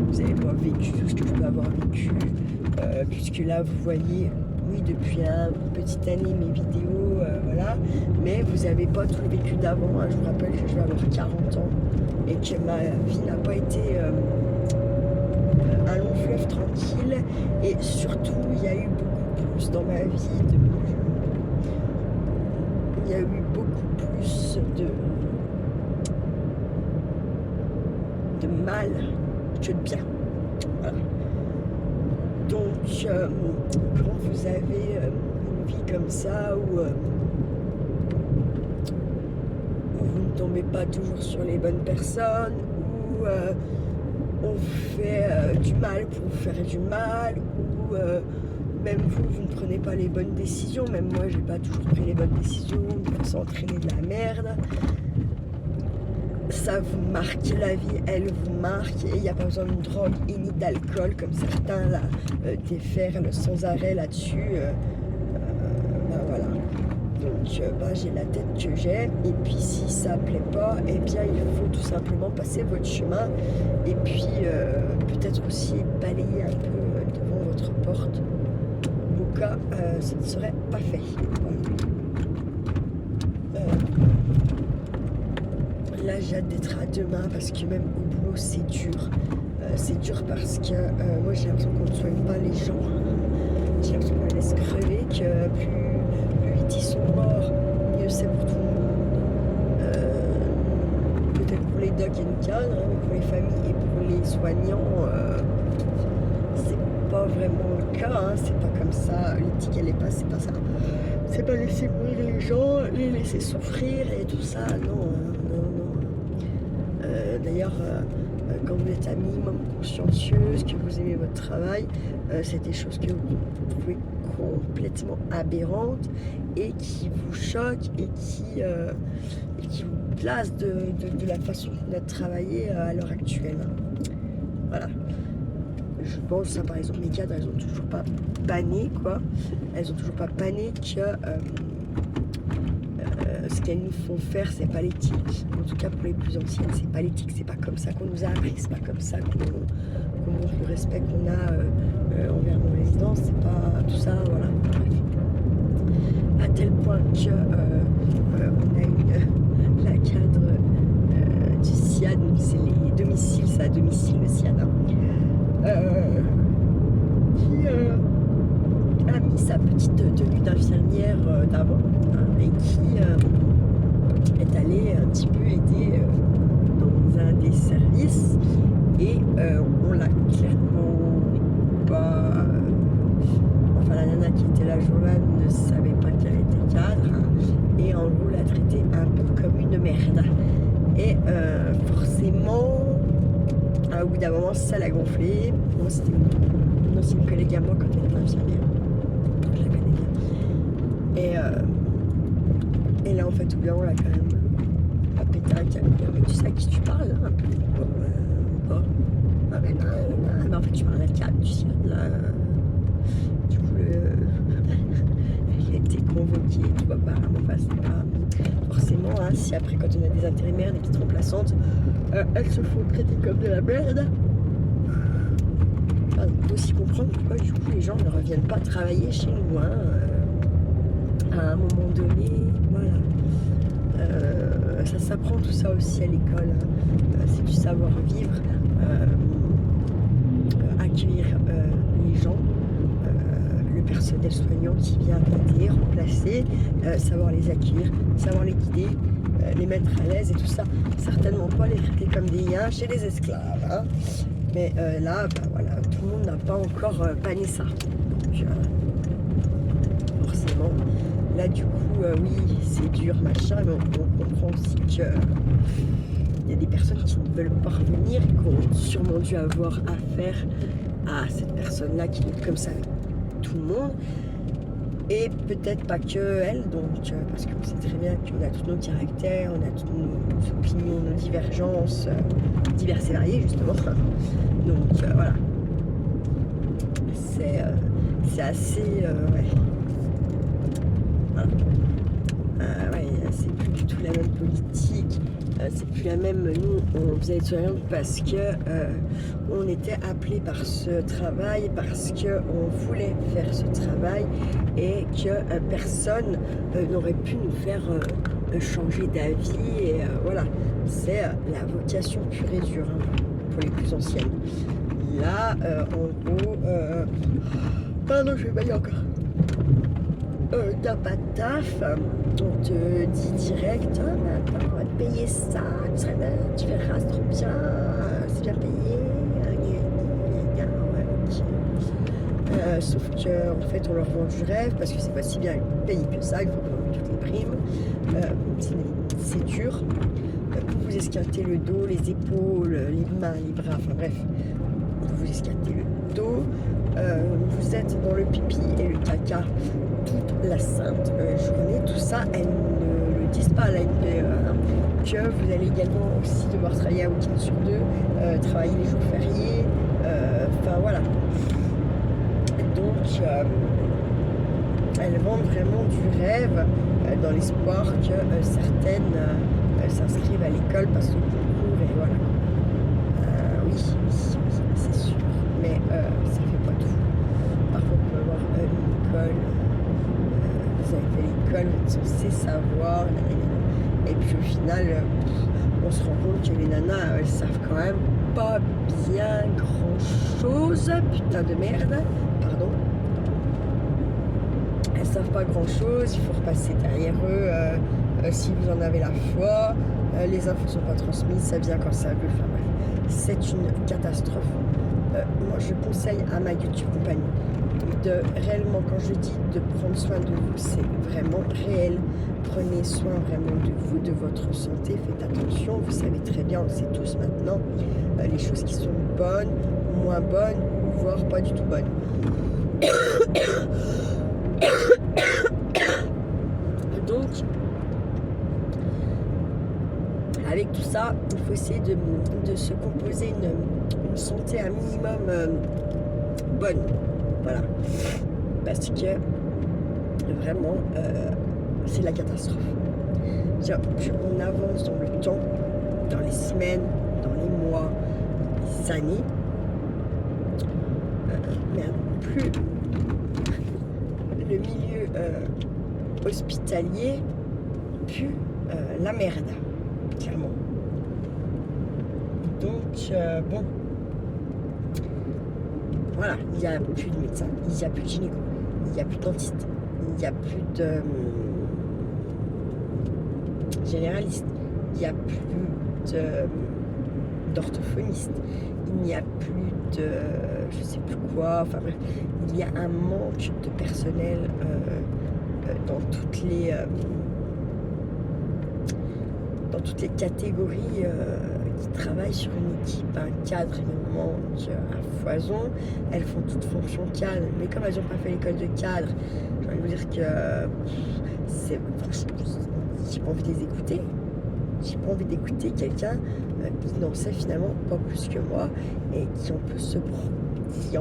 vous n'avez pas vécu tout ce que je peux avoir vécu. Puisque là, vous voyez, oui, depuis une petite année, mes vidéos, voilà, mais vous n'avez pas tout le vécu d'avant. Hein. Je vous rappelle que je vais avoir 40 ans et que ma vie n'a pas été un long fleuve tranquille, et surtout, il y a eu beaucoup plus dans ma vie il y a eu beaucoup plus de mal que de bien. Voilà. Donc, quand vous avez une vie comme ça où vous ne tombez pas toujours sur les bonnes personnes, où on vous fait du mal pour vous faire du mal, où même vous ne prenez pas les bonnes décisions. Même moi, j'ai pas toujours pris les bonnes décisions, de s'entraîner de la merde. Ça vous marque la vie, elle vous marque, et il n'y a pas besoin de drogue et ni d'alcool comme certains là déferlent sans arrêt là-dessus. Ben voilà. Donc j'ai la tête que j'ai, et puis si ça plaît pas, eh bien il faut tout simplement passer votre chemin, et puis peut-être aussi balayer un peu devant votre porte au cas ça ne serait pas fait. Voilà. Là j'ai hâte d'être à demain, parce que même au boulot c'est dur. C'est dur parce que moi j'ai l'impression qu'on ne soigne pas les gens. J'ai l'impression qu'on les vraiment le cas, hein. C'est pas comme ça, l'éthique elle est pas, c'est pas ça. C'est pas laisser mourir les gens, les laisser souffrir et tout ça, non, non, non. D'ailleurs, quand vous êtes un minimum consciencieuse, que vous aimez votre travail, c'est des choses que vous trouvez complètement aberrantes et qui vous choquent et qui vous placent de la façon qu'on a travaillé à l'heure actuelle. Voilà. Je pense, ça, par exemple, mes cadres, elles ont toujours pas banné, quoi. Elles ont toujours pas banné que ce qu'elles nous font faire, c'est pas l'éthique. En tout cas, pour les plus anciennes, c'est pas l'éthique. C'est pas comme ça qu'on nous a appris. C'est pas comme ça qu'on montre le respect qu'on a envers nos résidents. C'est pas tout ça, voilà. Bref. À tel point que on a eu la cadre du SIAD, c'est les domiciles, c'est à domicile le SIAD, hein, qui a mis sa petite tenue d'infirmière d'avant, hein, et qui est allée un petit peu aider dans un des services et on l'a clairement pas... Enfin, la nana qui était là ce jour-là ne savait pas qu'elle était cadre, hein, et en gros l'a traitée un peu comme une merde. Et forcément, au bout d'un moment, ça l'a gonflé. Moi, c'était une ancienne collègue à moi quand elle était infirmière. Je la connais bien. Et là, en fait, au bout d'un moment, elle a quand même pas pété un câble. Mais tu sais à qui tu parles, là, un peu. Pas. Ah, mais non, non, mais en fait, tu parles à un câble, tu sais, là. Du coup, elle a été convoquée et tout, apparemment. Enfin, c'est pas forcément, hein, si après, quand on a des intérimaires, des petites remplaçantes, elles se font traiter comme de la merde. Enfin, on peut aussi comprendre pourquoi, du coup, les gens ne reviennent pas travailler chez nous, hein, à un moment donné, voilà. Ça s'apprend tout ça aussi à l'école, hein. C'est du savoir-vivre, accueillir les gens, le personnel soignant qui vient aider, remplacer, savoir les accueillir, savoir les guider, les mettre à l'aise et tout ça. Certainement pas les traiter comme des liens chez les esclaves, hein. Mais là, bah, voilà, tout le monde n'a pas encore banni ça. Donc, forcément, là du coup, oui, c'est dur, machin, mais on comprend aussi que il y a des personnes qui ne veulent pas revenir, qui ont sûrement dû avoir affaire à cette personne-là qui est comme ça avec tout le monde. Et peut-être pas que elle, donc, parce qu'on sait très bien qu'on a tous nos caractères, on a toutes nos opinions, nos divergences, diverses et variées justement. Donc voilà. C'est assez... ouais. Voilà. Ouais, c'est plus du tout la même politique. C'est plus la même. Nous, on faisait les soignants parce que on était appelés par ce travail, parce que on voulait faire ce travail et que personne n'aurait pu nous faire changer d'avis. Et voilà, c'est la vocation pure et dure, hein, pour les plus anciennes. Là, en gros, pardon, je vais bailler encore. T'as pas de taf, on te dit direct, ah, mais attends, on va te payer ça, tu verras, c'est trop bien, c'est bien payé, ouais. Sauf que en fait on leur vend du rêve parce que c'est pas si bien payé que ça, il faut prendre toutes les primes, c'est dur, vous vous esquintez le dos, les épaules, les mains, les bras, enfin bref, vous esquintez le dos, vous êtes dans le pipi et le caca toute la sainte journée. Tout ça, elles ne le disent pas à la NPE, hein, que vous allez également aussi devoir travailler un week-end sur deux, travailler les jours fériés, enfin voilà. Donc elles vendent vraiment du rêve dans l'espoir que certaines s'inscrivent à l'école, passent le concours et voilà. Oui, c'est sûr, mais ça fait pas tout. Parfois on peut avoir une école, vous avez fait l'école, vous êtes censé savoir, et puis au final, on se rend compte que les nanas, elles savent quand même pas bien grand chose, putain de merde, pardon. Elles savent pas grand chose, il faut repasser derrière eux, si vous en avez la foi, les infos sont pas transmises, ça vient quand ça veut, enfin bref, c'est une catastrophe. Moi je conseille à ma YouTube compagnie réellement, quand je dis de prendre soin de vous, c'est vraiment réel. Prenez soin vraiment de vous, de votre santé, faites attention, vous savez très bien, on le sait tous maintenant, les choses qui sont bonnes, moins bonnes, voire pas du tout bonnes. Donc, avec tout ça, il faut essayer de se composer une santé un minimum bonne. Voilà. Parce que vraiment, c'est la catastrophe. Plus on avance dans le temps, dans les semaines, dans les mois, les années, plus le milieu hospitalier pue la merde, clairement. Donc, bon, voilà, il n'y a plus de médecins, il n'y a plus de gynéco, il n'y a plus de dentiste, il n'y a plus de généraliste, il n'y a plus d'orthophoniste, il n'y a plus de je sais plus quoi, enfin bref, il y a un manque de personnel dans toutes les catégories qui travaillent sur une équipe. Un cadre, il manque à foison, elles font toutes fonction cadre, mais comme elles n'ont pas fait l'école de cadre, j'ai envie de vous dire que j'ai pas envie de les écouter. J'ai pas envie d'écouter quelqu'un qui n'en sait finalement pas plus que moi et qui en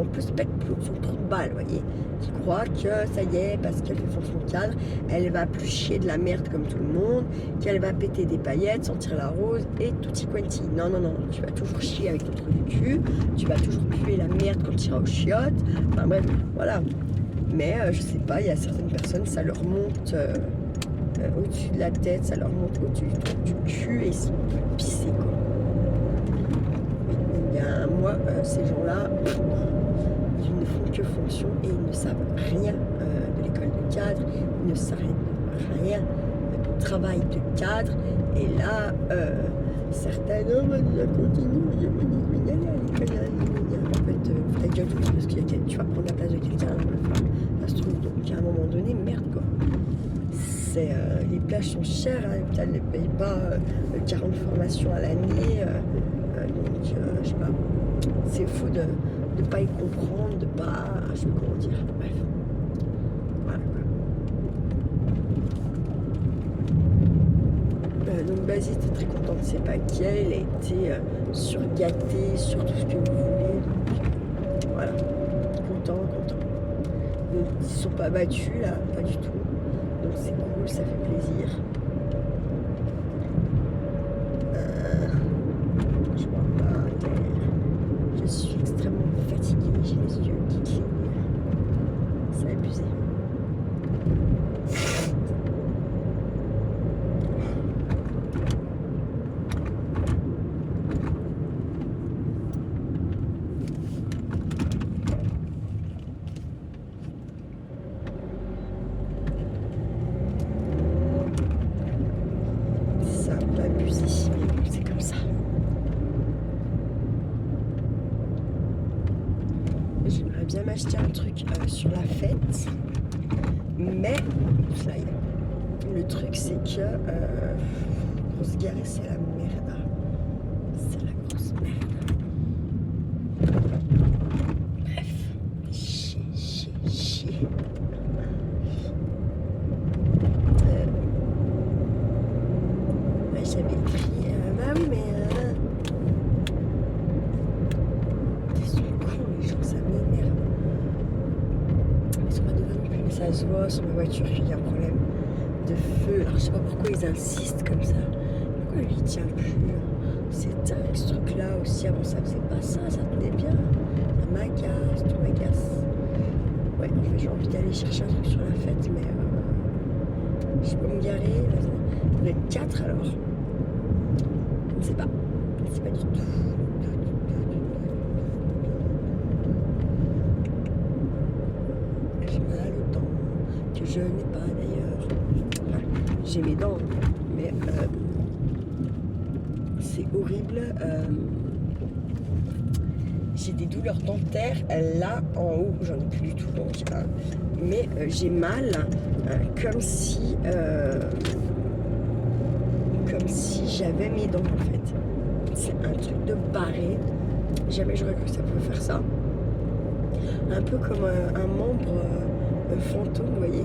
plus pète son trou de balle, vous voyez, qui croit que ça y est, parce qu'elle fait fonction cadre, elle va plus chier de la merde comme tout le monde, qu'elle va péter des paillettes, sentir la rose et tutti quanti. Non, non, non, tu vas toujours chier avec ton trou du cul, tu vas toujours puer la merde quand tu iras aux chiottes, enfin bref, voilà. Mais je sais pas, il y a certaines personnes, ça leur monte au-dessus de la tête, ça leur monte au-dessus du cul et ils sont pissés, quoi. Moi, ces gens-là, ils ne font que fonction et ils ne savent rien de l'école de cadre, ils ne savent rien du travail de cadre. Et là, certains hommes continuent, mais aller à l'école, en fait, ta gueule, parce que tu vas prendre la place de quelqu'un, ça se trouve, donc à un moment donné, merde, quoi. Les plages sont chères, hein, l'hôpital ne paye pas 40 formations à l'année, donc je sais pas, c'est fou de ne pas y comprendre, de pas, je sais pas comment dire, bref, voilà. Donc Basie était très contente de ses paquets, elle a été surgâtée sur tout ce que vous voulez, donc voilà, content. Donc ils ne sont pas battus là, pas du tout. Donc c'est cool, ça fait plaisir. Je vois pas. Je suis extrêmement fatiguée, j'ai les yeux qui clignent. C'est abusé. C'est comme ça. J'aimerais bien m'acheter un truc sur la fête, mais là, le truc c'est que pour se garer c'est la merde. C'est la grosse merde. Bref, chier. J'avais écrit, bah oui, mais ils sont cons, les gens, ça m'énerve. Ils sont pas devant non plus, mais ça se voit sur ma voiture qu'il y a un problème de feu. Alors je sais pas pourquoi ils insistent comme ça. Pourquoi lui il tient plus? C'est avec ce truc là aussi, avant ça faisait pas ça, ça tenait bien. Ça m'agace, tout m'agace. Ouais, en fait j'ai envie d'aller chercher un truc sur la fête, mais je peux me garer. On est 4 alors. Je ne sais pas. Je ne sais pas du tout. J'ai mal aux dents, que je n'ai pas d'ailleurs. Enfin, j'ai mes dents, mais c'est horrible. j'ai des douleurs dentaires là en haut, j'en ai plus du tout, donc, mais j'ai mal comme si j'avais mes dents en fait. C'est un truc de barré. Jamais j'aurais cru que ça pouvait faire ça. Un peu comme un membre fantôme, vous voyez.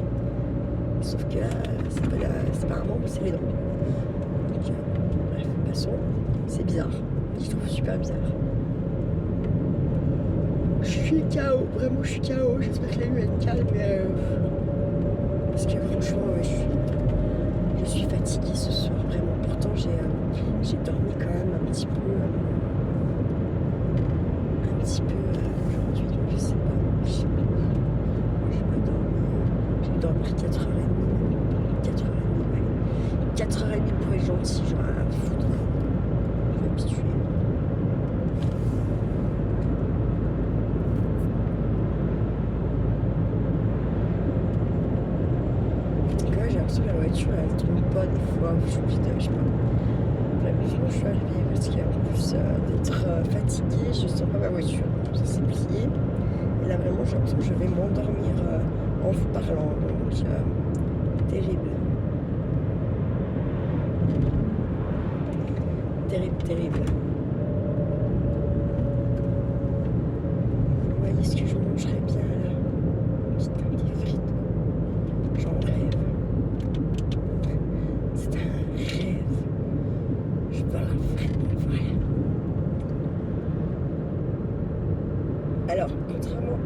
Sauf que là, c'est pas un membre, c'est les dents. Donc, bref, passons. C'est bizarre. Je trouve super bizarre. Je suis KO, vraiment je suis KO. J'espère que la nuit va être calme. Parce que franchement, je suis fatiguée ce soir, vraiment. Pourtant, j'ai dormi quand même un petit peu aujourd'hui, donc je sais pas. J'ai pas dormi. J'ai dormi 4h30. 4h30 pour être gentil, genre à la foutre. Je suis habituée. J'ai l'impression que la voiture elle tombe pas des fois, je suis obligée de, je sais pas. Bref, je suis arrivée parce qu'en plus d'être fatiguée, je sens pas ma voiture, donc ça s'est plié. Et là vraiment j'ai l'impression que je vais m'endormir en vous parlant, donc terrible. Terrible. Vous voyez ce que je mangerais bien là? Putain, des frites. J'en rêve. C'est un rêve. Je dois le faire. Voilà. Alors, contrairement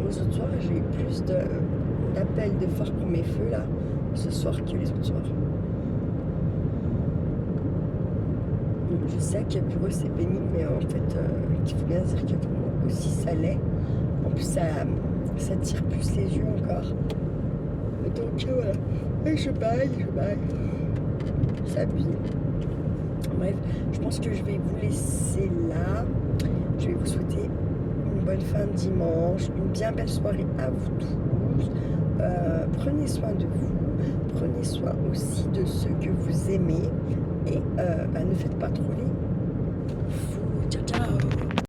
aux autres soirs, j'ai eu plus d'appels de phare pour mes feux là ce soir que les autres soirs. Je sais que pour eux c'est pénible, mais en fait, il faut bien dire que pour moi aussi ça l'est. En plus, ça tire plus les yeux encore. Donc voilà. Et je baille. C'est abusé. Bref, je pense que je vais vous laisser là. Je vais vous souhaiter une bonne fin de dimanche, une bien belle soirée à vous tous. Prenez soin de vous. Prenez soin aussi de ceux que vous aimez. Et ne faites pas trop les fous. Ciao, ciao.